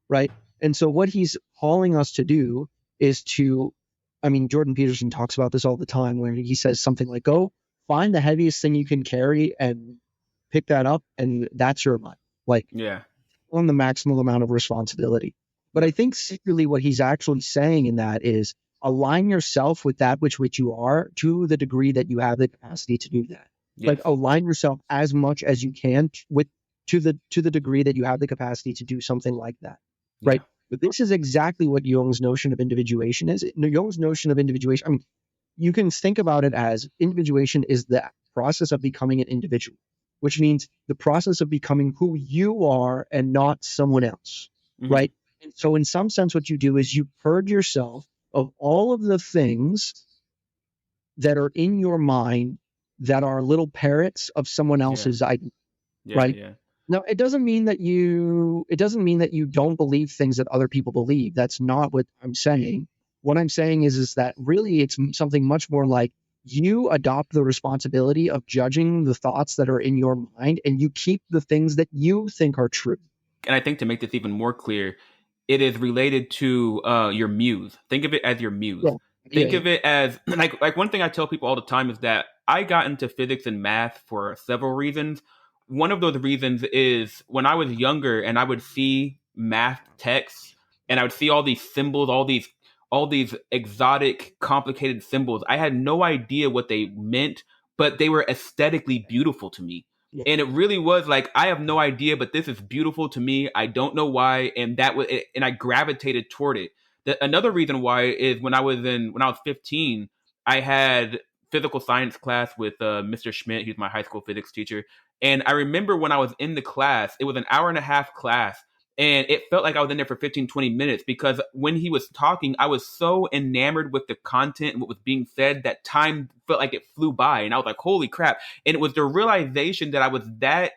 Right? And so what he's calling us to do is to, I mean, Jordan Peterson talks about this all the time, where he says something like, go find the heaviest thing you can carry and pick that up, and that's your life. Like, Yeah. on the maximum amount of responsibility. But I Yep. think secretly what he's actually saying in that is align yourself with that which you are to the degree that you have the capacity to do that. Yes. Like align yourself as much as you can with to the degree that you have the capacity to do something like that. Yeah. Right. But this is exactly what Jung's notion of individuation is. Jung's notion of individuation, I mean, you can think about it as individuation is the process of becoming an individual, which means the process of becoming who you are and not someone else, Mm-hmm. right? And so, in some sense, what you do is you purge yourself of all of the things that are in your mind that are little parrots of someone Yeah. else's idea, Yeah. right? Yeah. Now, it doesn't mean that you don't believe things that other people believe. That's not what I'm saying. What I'm saying is that really it's something much more like you adopt the responsibility of judging the thoughts that are in your mind and you keep the things that you think are true. And I think to make this even more clear, it is related to your muse. Think of it as your muse. Yeah. Yeah. Think Yeah. of it as like one thing I tell people all the time is that I got into physics and math for several reasons. One of those reasons is when I was younger and I would see math texts and I would see all these symbols, all these exotic, complicated symbols. I had no idea what they meant, but they were aesthetically beautiful to me. Yeah. And it really was like, I have no idea, but this is beautiful to me. I don't know why, and that was, and I gravitated toward it. Another reason why is when I was 15, I had physical science class with Mr. Schmidt. He's my high school physics teacher, and I remember when I was in the class, it was an hour and a half class, and it felt like I was in there for 15, 20 minutes because when he was talking, I was so enamored with the content and what was being said that time felt like it flew by, and I was like, "Holy crap!" And it was the realization that I was that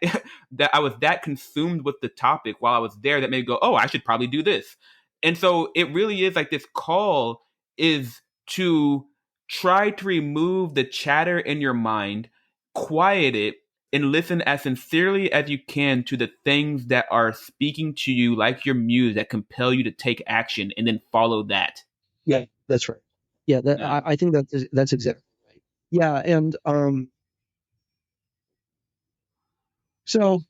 that I was that consumed with the topic while I was there that made me go, "Oh, I should probably do this." And so it really is like this call is to try to remove the chatter in your mind, quiet it, and listen as sincerely as you can to the things that are speaking to you like your muse that compel you to take action and then follow that. Yeah. That's right. Yeah. Yeah. I think that's exactly right. Yeah. And so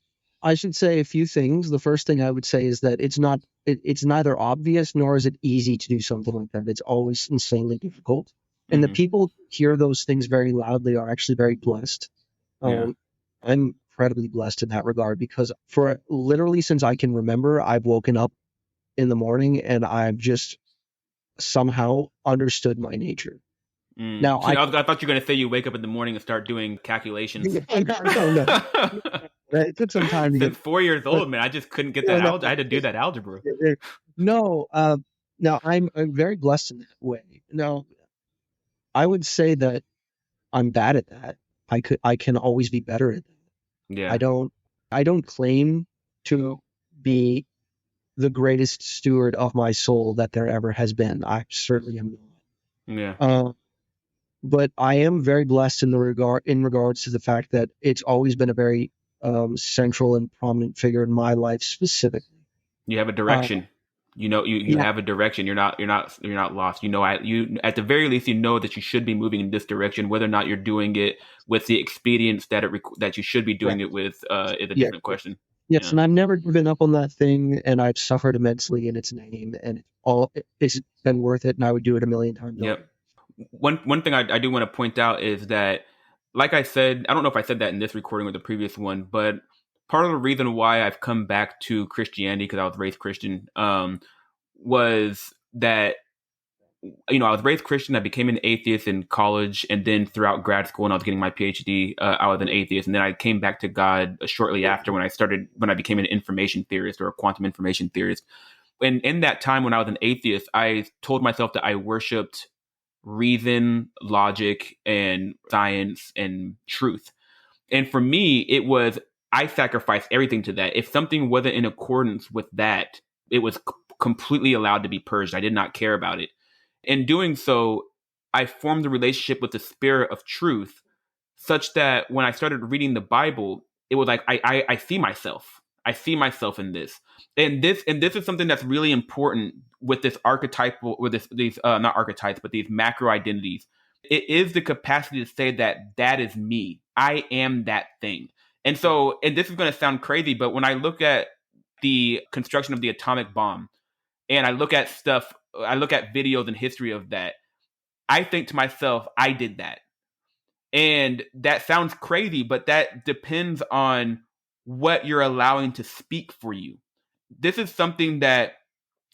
I should say a few things. The first thing I would say is that it's neither obvious nor is it easy to do something like that. It's always insanely difficult. And the Mm-hmm. people who hear those things very loudly are actually very blessed. Yeah. I'm incredibly blessed in that regard because for literally since I can remember, I've woken up in the morning and I've just somehow understood my nature. Now So I thought you were going to say you wake up in the morning and start doing calculations. no. It took some time to get, Since 4 years but old, man, I just couldn't get no, that no. algebra. I had to do that algebra. No, now I'm very blessed in that way. Now, I would say that I'm bad at that. I can always be better at that. I Yeah. don't I don't claim to be the greatest steward of my soul that there ever has been. I certainly am Yeah. not. But I am very blessed in regards to the fact that it's always been a very central and prominent figure in my life specifically. You have a Uh, direction. You yeah, have a direction. You're not lost. You at the very least you know that you should be moving in this direction. Whether or not you're doing it with the expedience that you should be doing correct. it with is a Yeah, different question. yes, Yeah. and I've never given up on that thing, and I've suffered immensely in its name, and it's been worth it, and I would do it a million times over. Yep. One thing I do want to point out is that, like I said, I don't know if I said that in this recording or the previous one, but part of the reason why I've come back to Christianity because I was raised Christian was that I was raised Christian. I became an atheist in college, and then throughout grad school, when I was getting my PhD, I was an atheist, and then I came back to God shortly after when I became an information theorist or a quantum information theorist. And in that time when I was an atheist, I told myself that I worshipped reason, logic, and science and truth. And for me, it was I sacrificed everything to that. If something wasn't in accordance with that, it was completely allowed to be purged. I did not care about it. In doing so, I formed a relationship with the spirit of truth such that when I started reading the Bible, it was like I see myself. I see myself in this. And this is something that's really important with this archetypal with these not archetypes, but these macro identities. It is the capacity to say that that is me. I am that thing. And this is going to sound crazy, but when I look at the construction of the atomic bomb and I look at videos and history of that, I think to myself, I did that. And that sounds crazy, but that depends on what you're allowing to speak for you. This is something that,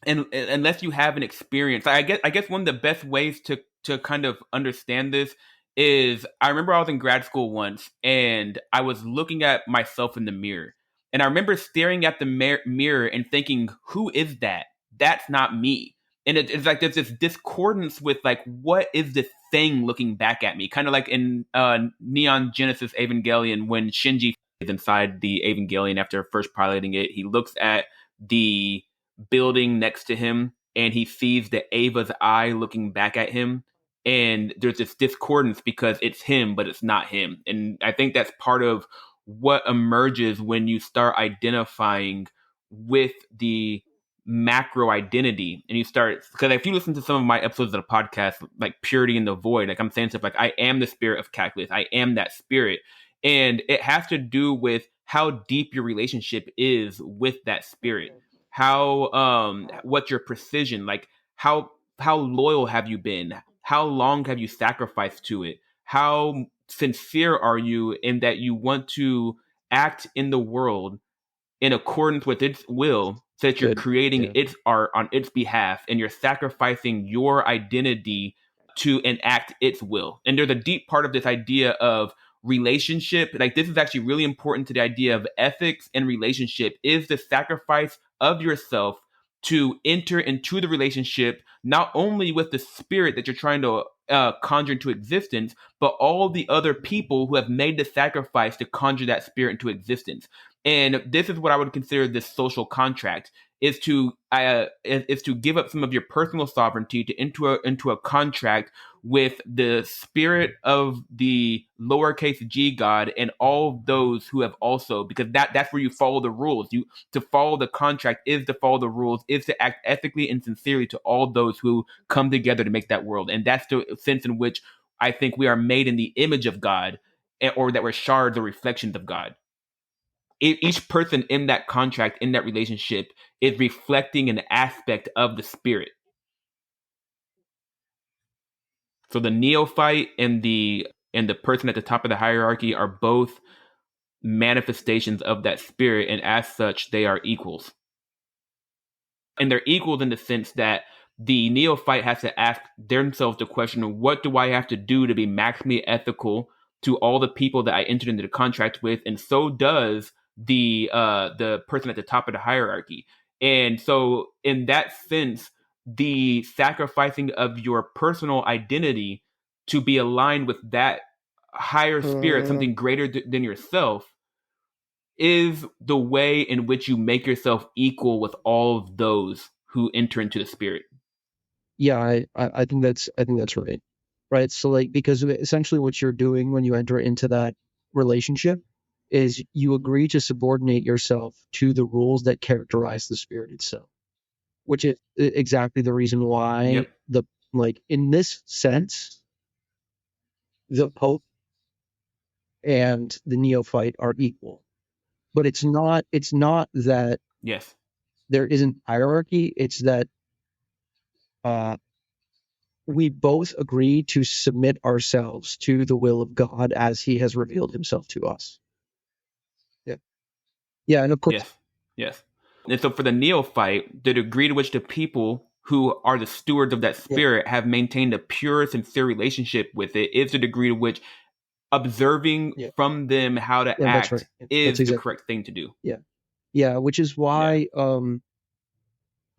and unless you have an experience, I guess one of the best ways to kind of understand this is I remember I was in grad school once and I was looking at myself in the mirror, and I remember staring at the mirror and thinking, "Who is that? That's not me." And it's like there's this discordance with like, what is this thing looking back at me? Kind of like in Neon Genesis Evangelion when Shinji is inside the Evangelion after first piloting it, he looks at the building next to him and he sees the Ava's eye looking back at him, and there's this discordance because it's him but it's not him. And I think that's part of what emerges when you start identifying with the macro identity, and you start, because if you listen to some of my episodes of the podcast, like Purity in the Void, like I'm saying stuff like I am the spirit of calculus, I am that spirit. And it has to do with how deep your relationship is with that spirit, how what's your precision, like how loyal have you been, how long have you sacrificed to it, how sincere are you in that you want to act in the world in accordance with its will, so that you're Good. creating Yeah. its art on its behalf and you're sacrificing your identity to enact its will. And there's a deep part of this idea of relationship. Like this is actually really important to the idea of ethics and relationship, is the sacrifice of yourself to enter into the relationship, not only with the spirit that you're trying to conjure into existence, but all the other people who have made the sacrifice to conjure that spirit into existence. And this is what I would consider this social contract: is to give up some of your personal sovereignty to into a contract with the spirit of the lowercase g God and all those who have also, because that's where you follow the rules. You To follow the contract is to follow the rules, is to act ethically and sincerely to all those who come together to make that world. And that's the sense in which I think we are made in the image of God, or that we're shards or reflections of God. Each person in that contract, in that relationship, is reflecting an aspect of the spirit. So the neophyte and the person at the top of the hierarchy are both manifestations of that spirit, and as such, they are equals. And they're equals in the sense that the neophyte has to ask themselves the question: what do I have to do to be maximally ethical to all the people that I entered into the contract with? And so does the person at the top of the hierarchy. And so in that sense, the sacrificing of your personal identity to be aligned with that higher spirit, something greater than yourself, is the way in which you make yourself equal with all of those who enter into the spirit. Yeah, I think that's right. Right. So like, because essentially what you're doing when you enter into that relationship is you agree to subordinate yourself to the rules that characterize the spirit itself, which is exactly the reason why Yep. like in this sense, the Pope and the neophyte are equal. But it's not that Yes. there isn't hierarchy. It's that uh, we both agree to submit ourselves to the will of God as He has revealed Himself to us. Yeah, yeah, and of course, Yes. Yes. And so for the neophyte, the degree to which the people who are the stewards of that Yeah. spirit have maintained a pure, sincere relationship with it is the degree to which observing Yeah. from them how to Yeah. That's right. act Yeah, that's is the exactly. correct thing to do. Yeah. Yeah. Which is Yeah. why,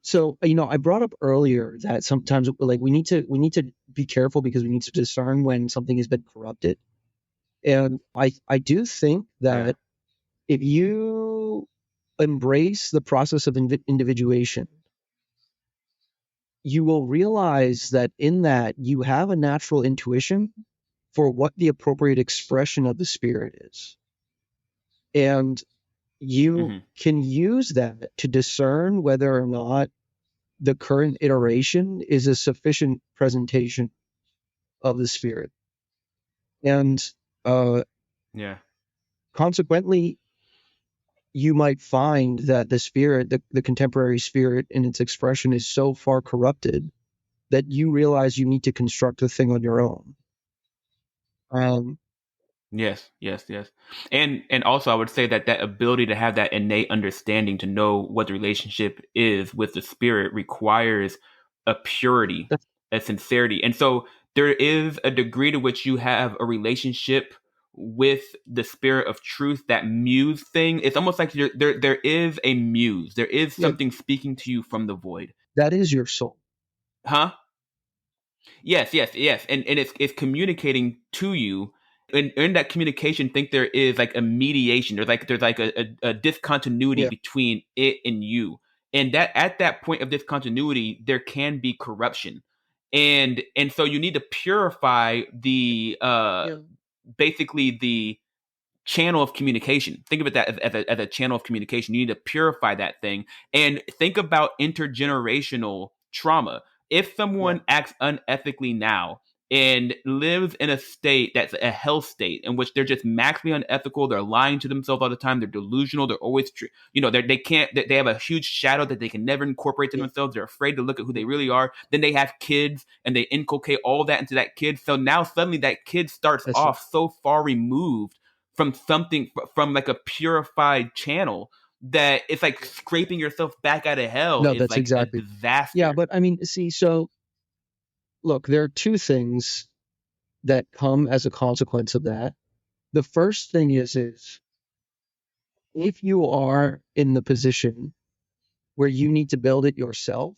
so, I brought up earlier that sometimes like we need to be careful because we need to discern when something has been corrupted. And I do think Yeah. that if you embrace the process of individuation, you will realize that in that you have a natural intuition for what the appropriate expression of the spirit is. And you Hmm. can use that to discern whether or not the current iteration is a sufficient presentation of the spirit. And uh, Yeah. consequently, you might find that the spirit, the contemporary spirit in its expression is so far corrupted that you realize you need to construct the thing on your own. Um, Yes, yes, yes. And also I would say that that ability to have that innate understanding to know what the relationship is with the spirit requires a purity, that's, a sincerity. And so there is a degree to which you have a relationship with the spirit of truth, that muse thing. It's almost like there is a muse. There is yeah, something speaking to you from the void. that is your soul. Huh? Yes, yes, yes, and it's communicating to you. And in that communication, think there is like a mediation. There's like a discontinuity Yeah, between it and you, and that at that point of discontinuity, there can be corruption, and so you need to purify the yeah, basically the channel of communication. Think of it that as a channel of communication. You need to purify that thing and think about intergenerational trauma. If yeah, someone acts unethically now and lives in a state that's a hell state in which they're just maximally unethical, they're lying to themselves all the time, they're delusional, they're always, they can't, they have a huge shadow that they can never incorporate to yeah. themselves. They're afraid to look at who they really are. Then they have kids and they inculcate all that into that kid. So now suddenly that kid starts That's right. off so far removed from something from like a purified channel that it's like scraping yourself back out of hell No, is that's like a exactly. Yeah, disaster. but I mean, see, so look, there are two things that come as a consequence of that. The first thing is if you are in the position where you need to build it yourself,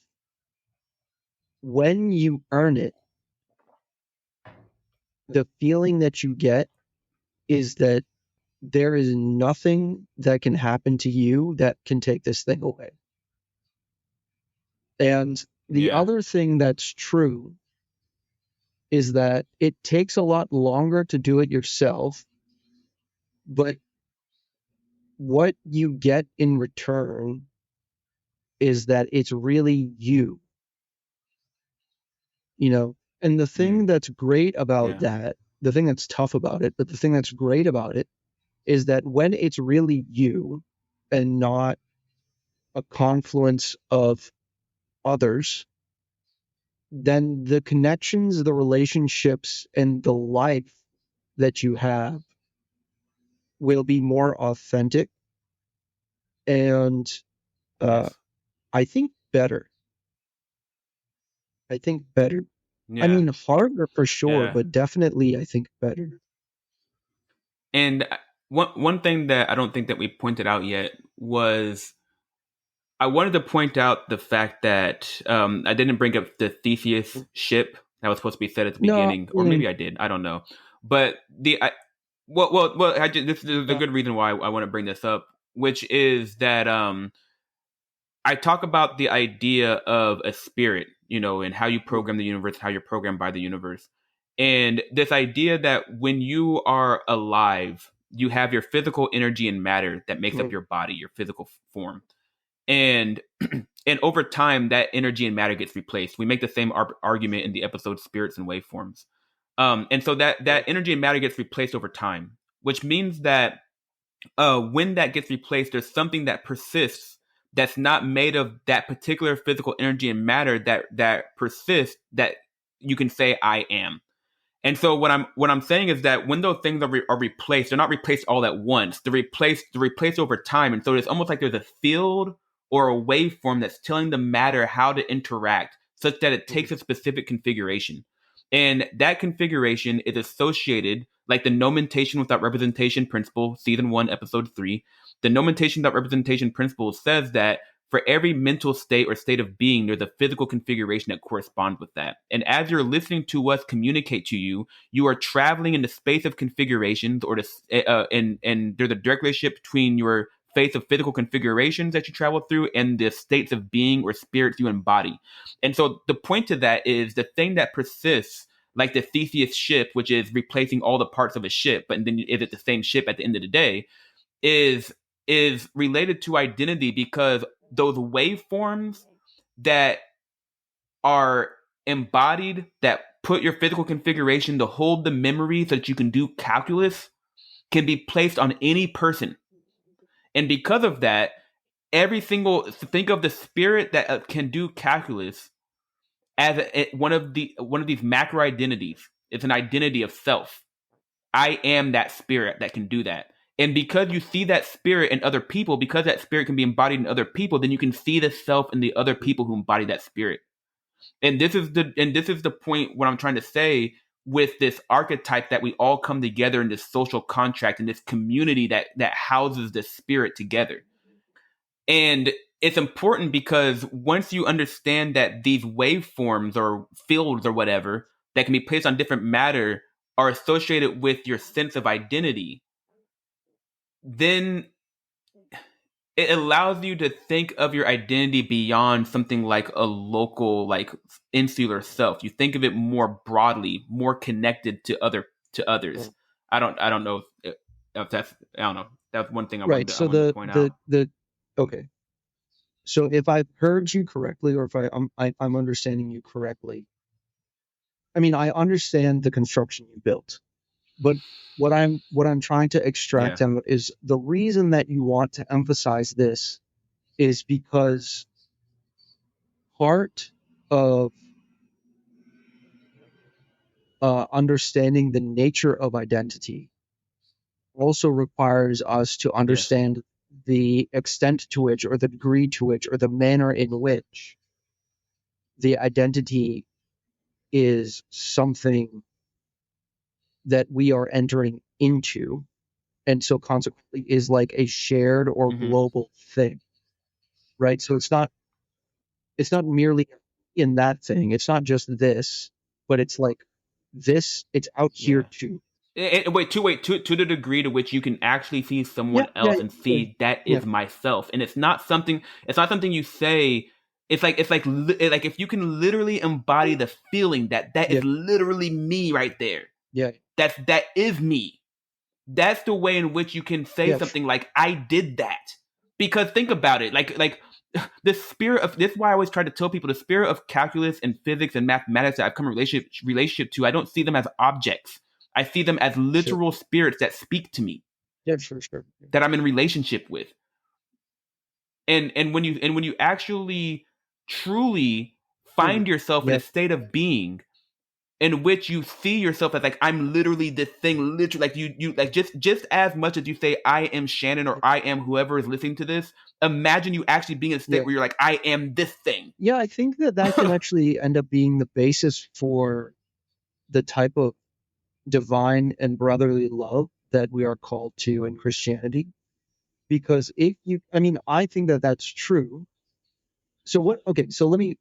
when you earn it, the feeling that you get is that there is nothing that can happen to you that can take this thing away. And the Yeah. other thing that's true is that it takes a lot longer to do it yourself, but what you get in return is that it's really you, you know? And the Mm, thing that's great about yeah. that, the thing that's tough about it, but the thing that's great about it is that when it's really you and not a confluence of others, then the connections, the relationships, and the life that you have will be more authentic and uh, Yes. I think better. I think better. I Yeah. mean, harder for sure, Yeah. but definitely I think better. And one thing that I don't think that we pointed out yet was I wanted to point out the fact that I didn't bring up the Theseus ship that was supposed to be said at the No, beginning, or maybe I did. I don't know. But this is a no, good reason why I want to bring this up, which is that I talk about the idea of a spirit, and how you yeah, program the universe, how you're programmed by the universe. And this idea that when you are alive, you have your physical energy and matter that makes up mm, your body, your physical form. And and over time, that energy and matter gets replaced. We make the same argument in the episode Spirits and Waveforms. And so that yeah, energy and matter gets replaced over time, which means that when that gets replaced, there's something that persists that's not made of that particular physical energy and matter that persists that you can say I am. And so what I'm saying is that when those things are replaced, they're not replaced all at once. They're replaced over time. And so it's almost like there's a field or a waveform that's telling the matter how to interact such that it takes Mhm. a specific configuration. And that configuration is associated, like the nomentation without representation principle, season 1, episode 3. The nomentation without representation principle says that for every mental state or state of being, there's a physical configuration that corresponds with that. And as you're listening to us communicate to you, you are traveling in the space of configurations, or and there's a direct relationship between your space of physical configurations that you travel through and the states of being or spirits you embody. And so the point to that is the thing that persists, like the Theseus ship, which is replacing all the parts of a ship, but then is it the same ship at the end of the day, is related to identity, because those waveforms that are embodied, that put your physical configuration to hold the memory so that you can do calculus, can be placed on any person. And because of that, think of the spirit that can do calculus as one of these macro identities. It's an identity of self. I am that spirit that can do that. And because you see that spirit in other people, because that spirit can be embodied in other people, then you can see the self in the other people who embody that spirit. And this is the point, what I'm trying to say, with this archetype, that we all come together in this social contract, in this community that houses the spirit together. And it's important because once you understand that these waveforms or fields or whatever that can be placed on different matter are associated with your sense of identity, then it allows you to think of your identity beyond something like a local, like insular self. You think of it more broadly, more connected to others. Mm. I don't know if that's, I don't know. That's one thing Right. I So wanted to point out. okay. So if I've heard you correctly, or if I'm understanding you correctly, I mean, I understand the construction you built, but what I'm trying to Yeah. extract out is the reason that you want to emphasize this is because part of understanding the nature of identity also requires us to Yes. understand the extent to which, or the degree to which, or the manner in which the identity is something that we are entering into, and so consequently is like a shared or Mm-hmm. global thing, right? So it's not merely in that thing, it's not just this, but it's like this, it's out here Yeah. too. To the degree to which you can actually see Yeah, someone yeah, else and yeah, see that yeah, is myself, and it's not something you say. Like if you can literally embody the feeling that yeah, is literally me right there. yeah, That is me. That's the way in which you can say yeah, something like I did that. Because think about it, like the spirit of this is why I always try to tell people the spirit of calculus and physics and mathematics that I've come in relationship to, I don't see them as objects. I see them as sure, literal spirits that speak to me, yeah, sure, that I'm in relationship with. And when you actually truly mhm, find yourself in yeah, a state of being in which you see yourself as like I'm literally this thing, literally, like you like just as much as you say I am Shannon or I am whoever is listening to this, imagine you actually being in a state yeah. where you're like I am this thing. Yeah, I think that can actually end up being the basis for the type of divine and brotherly love that we are called to in Christianity. Because I mean, I think that that's true. So what? Okay, so let me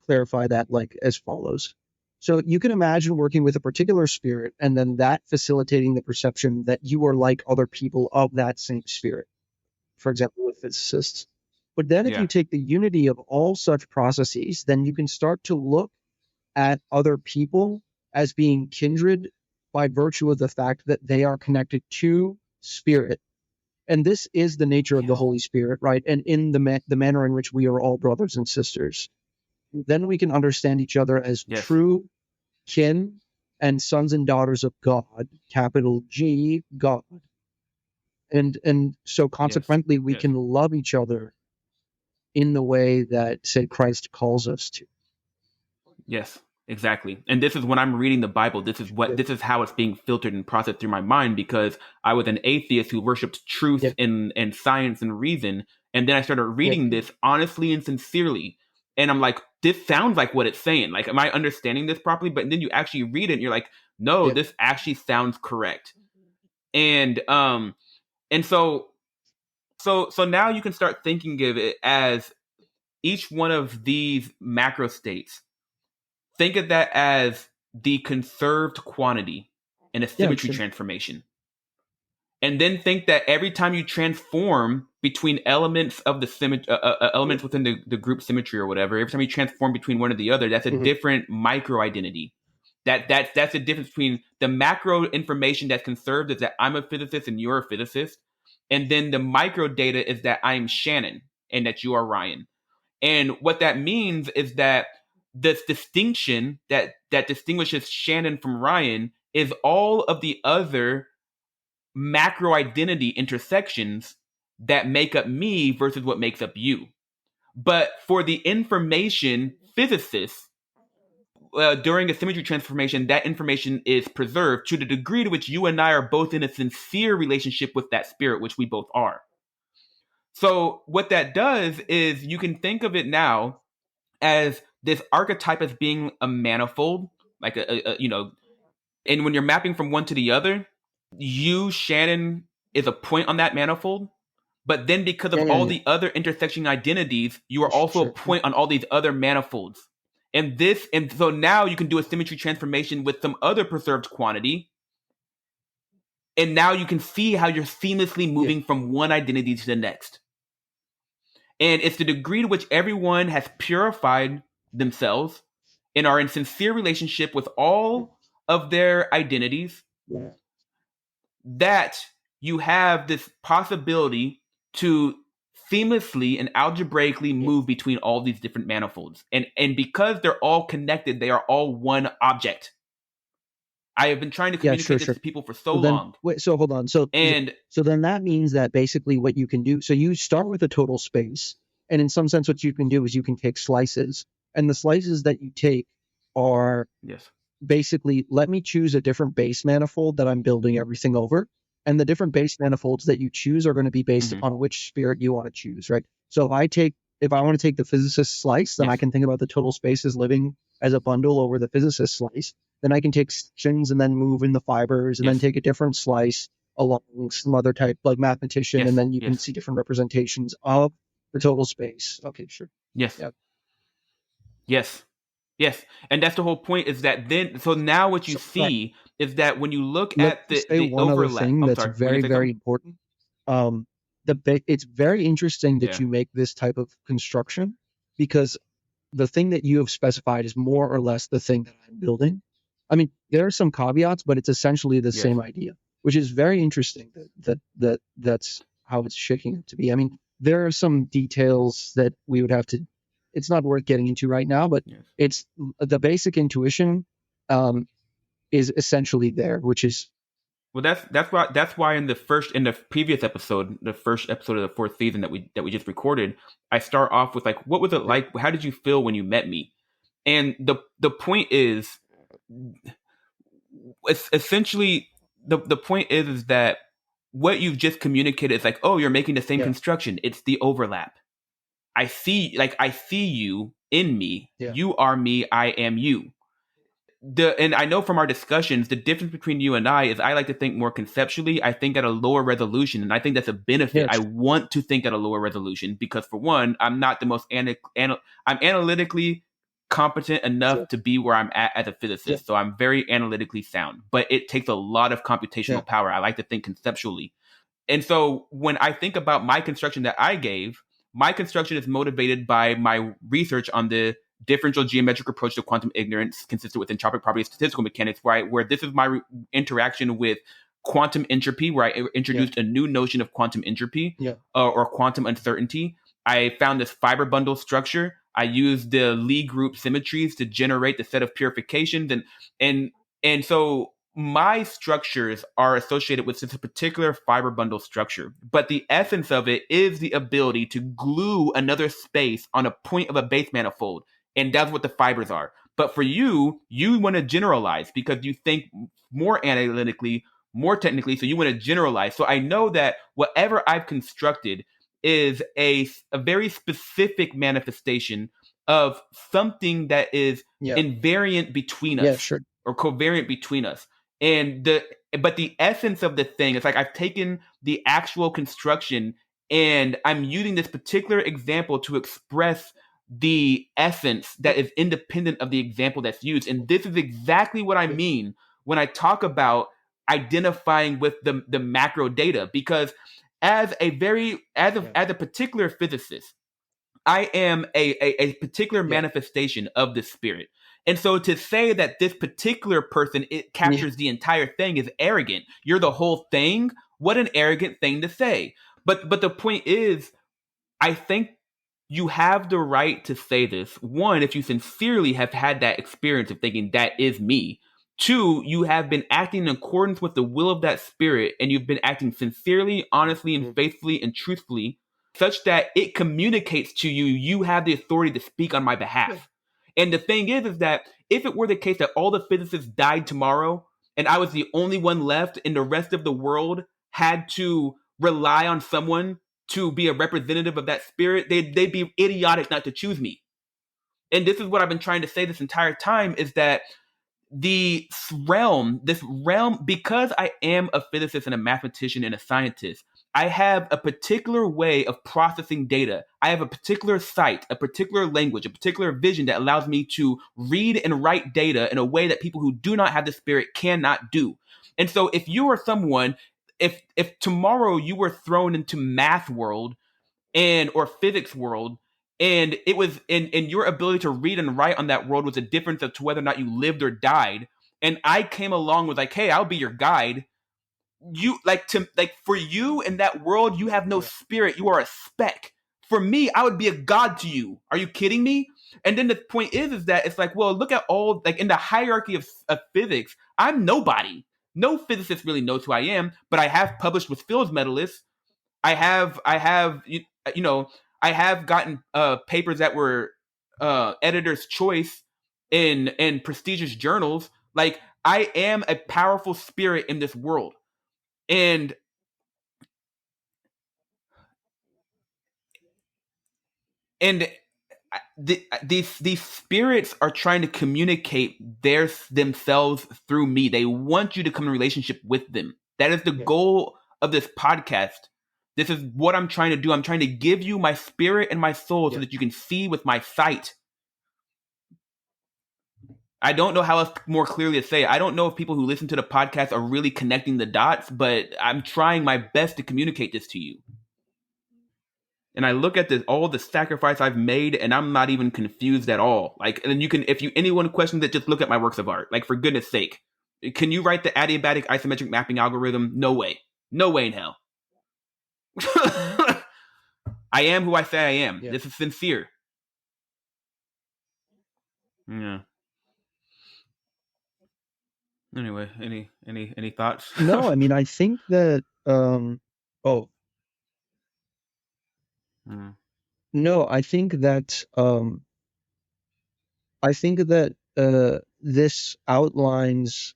clarify that like as follows. So you can imagine working with a particular spirit, and then that facilitating the perception that you are like other people of that same spirit. For example, with physicists. But then if you Yeah. take the unity of all such processes, then you can start to look at other people as being kindred by virtue of the fact that they are connected to spirit. And this is the nature of the Yes. Holy Spirit, right? And in the manner in which we are all brothers and sisters. Then we can understand each other as Yes. true kin and sons and daughters of God, capital G, God. And so Yes. consequently we Yes. can love each other in the way that, say, Christ calls us to. Yes, exactly. And this is when I'm reading the Bible. Yeah, This is how it's being filtered and processed through my mind, because I was an atheist who worshipped yeah, truth and science and reason. And then I started Yeah. reading this honestly and sincerely. And I'm like, this sounds like what it's saying. Like, am I understanding this properly? But then you actually read it and you're like, no, Yeah. this actually sounds correct. And so now you can start thinking of it as each one of these macro states. Think of that as the conserved quantity in a Yeah. symmetry Sure. transformation. And then think that every time you transform between elements of the symmetry, elements within the group symmetry or whatever, every time you transform between one or the other, that's a Mm-hmm. different micro identity. That's the difference between the macro information that's conserved is that I'm a physicist and you're a physicist, and then the micro data is that I'm Shannon and that you are Ryan. And what that means is that this distinction that distinguishes Shannon from Ryan is all of the other macro identity intersections that make up me versus what makes up you. But for the information physicists, during a symmetry transformation, that information is preserved to the degree to which you and I are both in a sincere relationship with that spirit, which we both are. So what that does is you can think of it now as this archetype as being a manifold, like and when you're mapping from one to the other, you, Shannon, is a point on that manifold. But then because of Yeah. Yeah. all Yeah. the other intersection identities, you are also a Sure. point on all these other manifolds. And so now you can do a symmetry transformation with some other preserved quantity. And now you can see how you're seamlessly Yeah. moving from one identity to the next. And it's the degree to which everyone has purified themselves and are in sincere relationship with all of their identities Yeah. that you have this possibility to seamlessly and algebraically Yeah. move between all these different manifolds. And because they're all connected, they are all one object. I have been trying to Yeah. Sure. communicate this Sure. to people for so So then, long. wait. So hold on. And So then that means that basically what you can do. So you start with a total space, and in some sense, what you can do is you can take slices, and the slices that you take are yes. basically, let me choose a different base manifold that I'm building everything over. And the different base manifolds that you choose are going to be based Mm-hmm. upon which spirit you want to choose, right? So if I want to take the physicist slice, then I Yes. can think about the total space as living as a bundle over the physicist slice. Then I can take sections and then move in the fibers and then Yes. take a different slice along some other type like mathematician. Yes. And then you can Yes. see different representations of the total space. Okay, sure. Yes. Yeah. Yes. Yes. And that's the whole point is that then, so now what you So, sorry. see is that when you look Let at me say the one other overlap, thing I'm that's sorry, were you very, going to say very something? important. It's very interesting that Yeah. you make this type of construction because the thing that you have specified is more or less the thing that I'm building. I mean, there are some caveats, but it's essentially the Yes. same idea, which is very interesting that's how it's shaking up to be. I mean, there are some details that we would have to, it's not worth getting into right now, but Yes. it's the basic intuition is essentially there, which is Well, that's why in the previous episode, the first episode of the fourth season that we just recorded, I start off with like, what was it yeah, like? How did you feel when you met me? And the point is, it's essentially the point is that what you've just communicated is like, oh, you're making the same yeah, construction. It's the overlap. I see you in me. yeah, You are me. I am you. And I know from our discussions, the difference between you and I is I like to think more conceptually. I think at a lower resolution, and I think that's a benefit. yeah, I want to think at a lower resolution because, for one, I'm not the most I'm analytically competent enough sure, to be where I'm at as a yeah, physicist. So I'm very analytically sound, but it takes a lot of yeah, computational power. I like to think conceptually. And so when I think about my construction that I gave, my construction is motivated by my research on the differential geometric approach to quantum ignorance consistent with entropic property of statistical mechanics, where this is my interaction with quantum entropy, where I yeah, introduced a new notion of quantum entropy yeah, or quantum uncertainty. I found this fiber bundle structure. I used the Lie group symmetries to generate the set of purifications, and and so my structures are associated with this particular fiber bundle structure, but the essence of it is the ability to glue another space on a point of a base manifold, and that's what the fibers are. But for you, you want to generalize because you think more analytically, more technically, so you want to generalize. So I know that whatever I've constructed is a very specific manifestation of something that is Yeah. invariant between Yeah. us Sure. or covariant between us. And the essence of the thing, it's like I've taken the actual construction and I'm using this particular example to express the essence that is independent of the example that's used. And this is exactly what I mean when I talk about identifying with the macro data, because as a particular physicist, I am a particular Yeah. manifestation of the spirit. And so to say that this particular person, it Yeah. captures the entire thing, is arrogant. You're the whole thing. What an arrogant thing to say. But the point is, I think you have the right to say this. One, if you sincerely have had that experience of thinking that is me. Two, you have been acting in accordance with the will of that spirit, and you've been acting sincerely, honestly, and faithfully and truthfully, such that it communicates to you, you have the authority to speak on my behalf. And the thing is that if it were the case that all the physicists died tomorrow and I was the only one left and the rest of the world had to rely on someone to be a representative of that spirit, they'd be idiotic not to choose me. And this is what I've been trying to say this entire time, is that this realm, because I am a physicist and a mathematician and a scientist, I have a particular way of processing data. I have a particular sight, a particular language, a particular vision that allows me to read and write data in a way that people who do not have the spirit cannot do. And so if you are someone, if tomorrow you were thrown into math world and or physics world, and it was and your ability to read and write on that world was a difference of to whether or not you lived or died, and I came along with like, hey, I'll be your guide. You like for you in that world, you have no spirit, you are a speck. For me, I would be a god to you. Are you kidding me? And then the point is that it's like, well, look at all, like, in the hierarchy of physics, I'm nobody. No physicist really knows who I am, but I have published with Fields medalists. You know, I have gotten papers that were editor's choice in prestigious journals. Like, I am a powerful spirit in this world, and and these spirits are trying to communicate themselves through me. They want you to come in relationship with them. That is the goal of this podcast. This is what I'm trying to do. I'm trying to give you my spirit and my soul so that you can see with my sight. I don't know how else more clearly to say it. I don't know if people who listen to the podcast are really connecting the dots, but I'm trying my best to communicate this to you. And I look at all the sacrifice I've made, and I'm not even confused at all. Like, and you can, if you anyone questions it, just look at my works of art. Like, for goodness sake, can you write the adiabatic isometric mapping algorithm? No way, no way in hell. I am who I say I am. Yeah. This is sincere. Yeah. Anyway, any thoughts? No, I mean, I think that no, I think that this outlines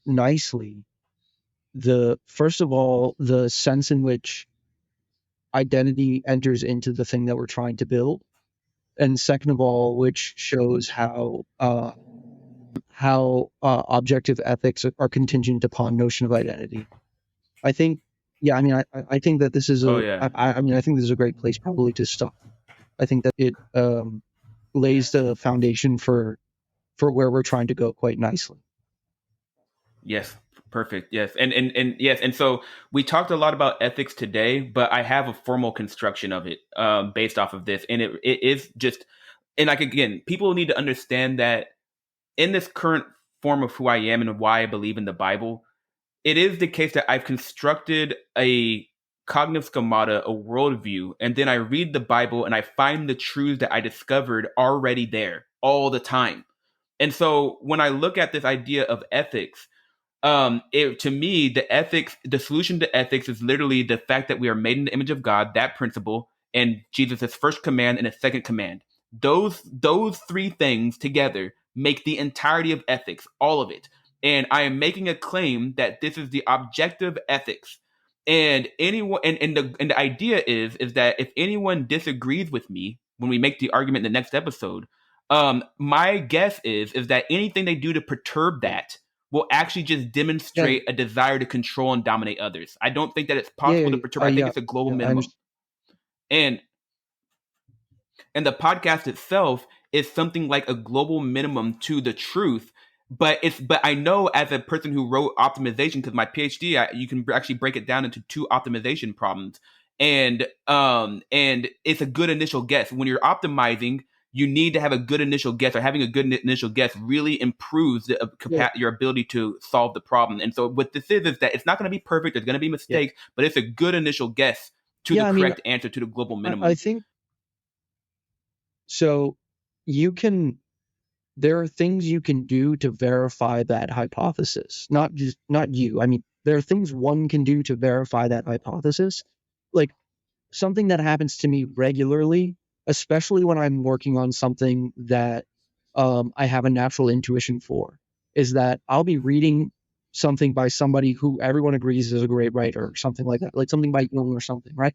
nicely first of all, the sense in which identity enters into the thing that we're trying to build, and second of all, which shows how objective ethics are contingent upon notion of identity. I think, yeah, I mean, I think that this is I mean, I think this is a great place probably to stop. I think that it lays the foundation for where we're trying to go quite nicely. Yes, perfect. Yes, and yes, and so we talked a lot about ethics today, but I have a formal construction of it based off of this, and it is just, and like, again, people need to understand that in this current form of who I am and why I believe in the Bible, it is the case that I've constructed a cognitive schemata, a worldview, and then I read the Bible and I find the truths that I discovered already there all the time. And so when I look at this idea of ethics, to me, the solution to ethics is literally the fact that we are made in the image of God, that principle, and Jesus' first command and his second command. Those three things together make the entirety of ethics, all of it. And I am making a claim that this is the objective ethics. And anyone and the idea is that if anyone disagrees with me when we make the argument in the next episode, my guess is that anything they do to perturb that will actually just Yeah, demonstrate a desire to control and dominate others. I don't think that it's yeah, possible to perturb. I think yeah, it's a global yeah. I minimum. understand. And the podcast itself is something like a global minimum to the truth. But I know, as a person who wrote optimization, because my PhD, you can actually break it down into two optimization problems, and it's a good initial guess. When you're optimizing, you need to have a good initial guess, or having a good initial guess really improves Yeah, your ability to solve the problem. And so what this is that it's not going to be perfect. There's going to be yeah, mistakes, but it's a good initial guess to the yeah. I mean, correct answer to the global I minimum. think so. You can. There are things you can do to verify that hypothesis. Not you. I mean, there are things one can do to verify that hypothesis. Like something that happens to me regularly, especially when I'm working on something that I have a natural intuition for, is that I'll be reading something by somebody who everyone agrees is a great writer or something like that, like something by Jung or something, right?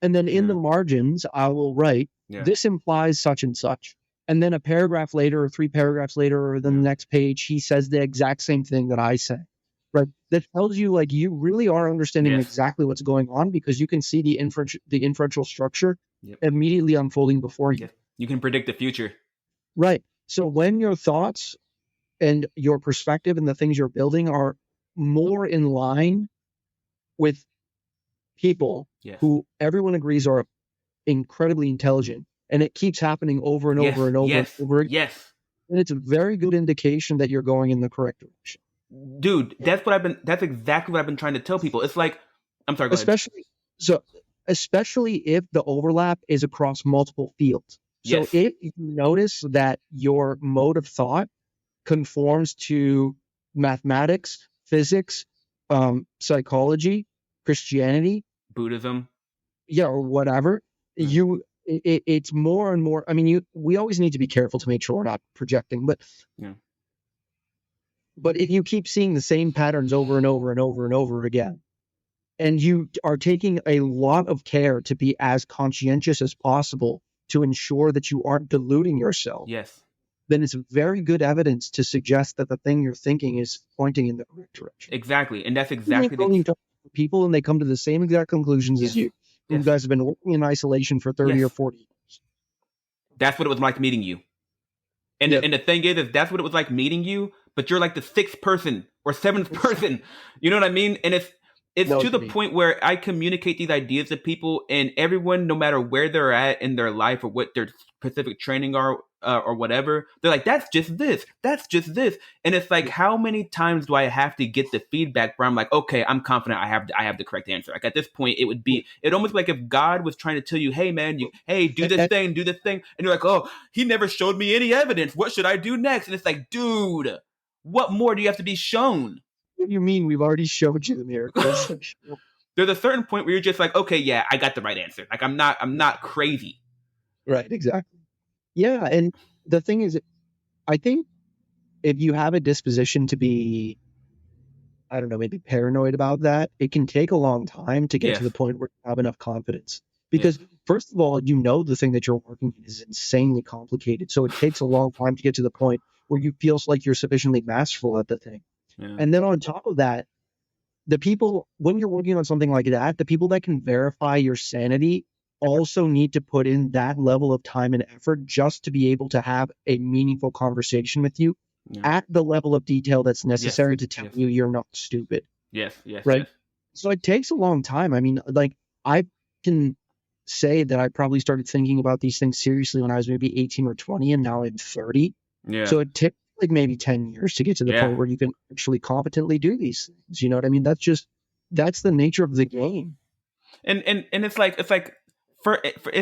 And then in Yeah. the margins, I will write, Yeah. this implies such and such. And then a paragraph later, or 3 paragraphs later, or the next page, he says the exact same thing that I say. Right. That tells you like you really are understanding Yes. exactly what's going on because you can see the inferential structure Yep. immediately unfolding before you. Yes. You can predict the future. Right. So when your thoughts and your perspective and the things you're building are more in line with people Yes. who everyone agrees are incredibly intelligent, and it keeps happening over and Yes. over and over and Yes. over, Yes. and it's a very good indication that you're going in the correct direction. Dude, that's exactly what I've been trying to tell people. It's like, I'm sorry, go ahead. Especially so, especially if the overlap is across multiple fields. So Yes. if you notice that your mode of thought conforms to mathematics, physics, psychology, Christianity, Buddhism. yeah, or whatever, Yeah. it's more and more. I mean, we always need to be careful to make sure we're not projecting, but Yeah. if you keep seeing the same patterns over and over and over and over again, and you are taking a lot of care to be as conscientious as possible to ensure that you aren't deluding yourself, Yes. then it's very good evidence to suggest that the thing you're thinking is pointing in the correct direction. Exactly. And that's You exactly talk to people and they come to the same exact conclusions as Yes. you. You Yes. guys have been working in isolation for 30 or Yes. 40 years. That's what it was like meeting you. And Yeah. the thing is that's what it was like meeting you, but you're like the sixth person or seventh person. You know what I mean? And it's No, to the point where I communicate these ideas to people, and everyone, no matter where they're at in their life or what their specific training are or whatever, they're like, "That's just this. That's just this." And it's like, how many times do I have to get the feedback where I'm like, "Okay, I'm confident I have the correct answer." Like at this point, it almost like if God was trying to tell you, "Hey, man, do this thing, and you're like, "Oh, he never showed me any evidence. What should I do next?" And it's like, dude, what more do you have to be shown? What do you mean? We've already showed you the miracles. There's a certain point where you're just like, okay, yeah, I got the right answer. Like I'm not crazy. Right, exactly. Yeah, and the thing is, I think if you have a disposition to be, I don't know, maybe paranoid about that, it can take a long time to get to Yes. the point where you have enough confidence. Yes. Because first of all, the thing that you're working in is insanely complicated. So it takes a long time to get to the point where you feel like you're sufficiently masterful at the thing. Yeah. And then on top of that, the people, when you're working on something like that, the people that can verify your sanity also need to put in that level of time and effort just to be able to have a meaningful conversation with you Yeah. at the level of detail that's necessary to tell Yes. you you're not stupid. Yes. Yes. Right. Yes. So it takes a long time. I mean, like I can say that I probably started thinking about these things seriously when I was maybe 18 or 20, and now I'm 30. Yeah. So it takes like maybe 10 years to get to the Yeah. point where you can actually competently do these things. You know what I mean? That's the nature of the game. And it's like it's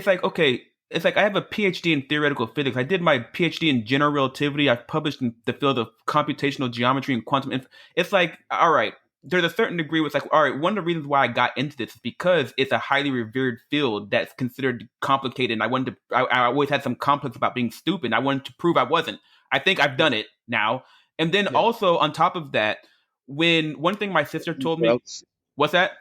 like, okay, it's like I have a PhD in theoretical physics. I did my PhD in general relativity. I've published in the field of computational geometry and quantum. It's like, all right, there's a certain degree where it's like, all right, one of the reasons why I got into this is because it's a highly revered field that's considered complicated. And I always had some complex about being stupid. I wanted to prove I wasn't. I think I've done it now. And then also on top of that, when one thing my sister told me, what's that?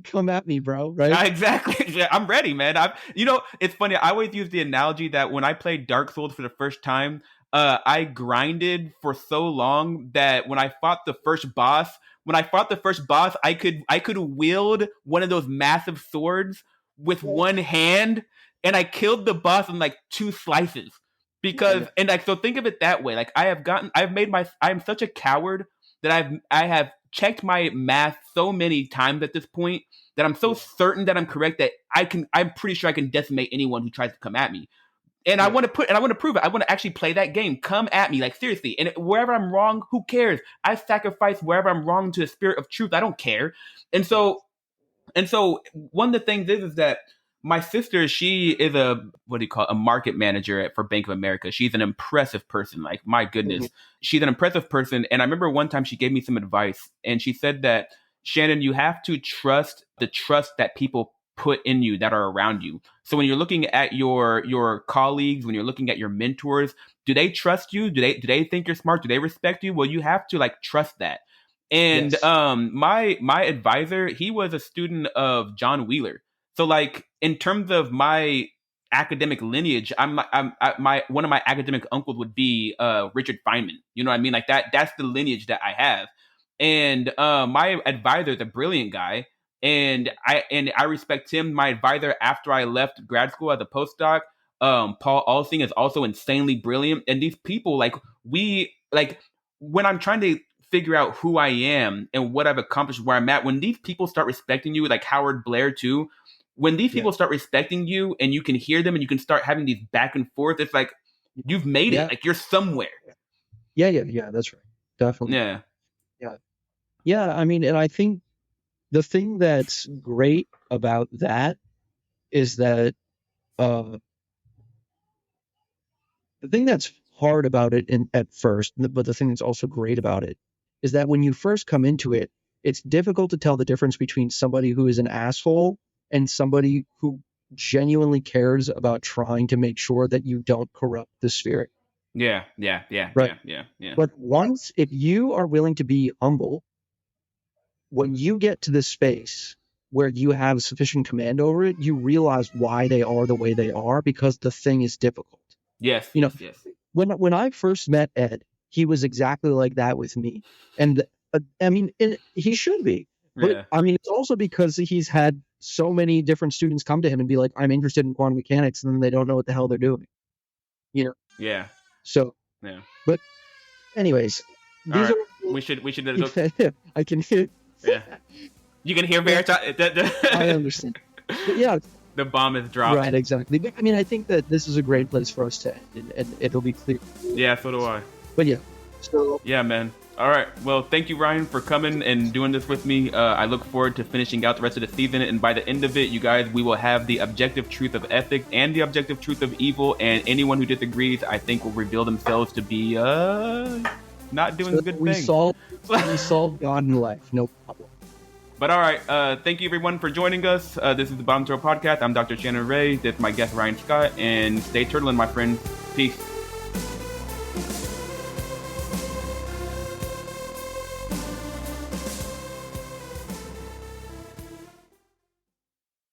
Come at me, bro. Right? Exactly. Yeah, I'm ready, man. It's funny. I always use the analogy that when I played Dark Souls for the first time, I grinded for so long that when I fought the first boss, I could wield one of those massive swords with one hand, and I killed the boss in like two slices. Because and like so, think of it that way. Like I'm such a coward that I have checked my math so many times at this point that I'm so certain that I'm correct that I'm pretty sure I can decimate anyone who tries to come at me. And I want to prove it. I want to actually play that game. Come at me, like seriously. And wherever I'm wrong, who cares? I sacrifice wherever I'm wrong to the spirit of truth. I don't care. And so one of the things is that my sister, she is a market manager for Bank of America. She's an impressive person. Like, my goodness, she's an impressive person. And I remember one time she gave me some advice, and she said that, Shannon, you have to trust the trust that people put in you that are around you. So when you're looking at your colleagues, when you're looking at your mentors, do they trust you? Do they think you're smart? Do they respect you? Well, you have to like trust that. And my advisor, he was a student of John Wheeler. So like in terms of my academic lineage, one of my academic uncles would be Richard Feynman. You know what I mean? Like that's the lineage that I have. And my advisor is a brilliant guy, and I respect him. My advisor after I left grad school as a postdoc, Paul Alsing, is also insanely brilliant. And these people, when I'm trying to figure out who I am and what I've accomplished, where I'm at, when these people start respecting you, like Howard Blair too, when these people start respecting you and you can hear them and you can start having these back and forth, it's like you've made it. Like you're somewhere. Yeah. That's right. Definitely. Yeah. I mean, and I think the thing that's great about that is that the thing that's hard about it at first, but the thing that's also great about it is that when you first come into it, it's difficult to tell the difference between somebody who is an asshole and somebody who genuinely cares about trying to make sure that you don't corrupt the spirit. Yeah. Right. Yeah. But if you are willing to be humble, when you get to this space where you have sufficient command over it, you realize why they are the way they are, because the thing is difficult. Yes. Yes. When I first met Ed, he was exactly like that with me. And I mean, he should be. But I mean, it's also because he's had so many different students come to him and be like, I'm interested in quantum mechanics, and then they don't know what the hell they're doing. You know? Yeah. So, but anyways, these are... We should I can hear. Yeah. You can hear Veritas. I understand. But yeah. The bomb is dropped. Right, exactly. But, I mean, I think that this is a great place for us to end, and it'll be clear. Yeah, so do I. But yeah. So. Yeah, man. All right. Well, thank you, Ryan, for coming and doing this with me. I look forward to finishing out the rest of the season. And by the end of it, you guys, we will have the objective truth of ethics and the objective truth of evil. And anyone who disagrees, I think, will reveal themselves to be not doing good things. We solved God in life. No problem. But all right. Thank you, everyone, for joining us. This is the Bottom Turtle Podcast. I'm Dr. Shannon Ray. This is my guest, Ryan Scott. And stay turtling, my friends. Peace.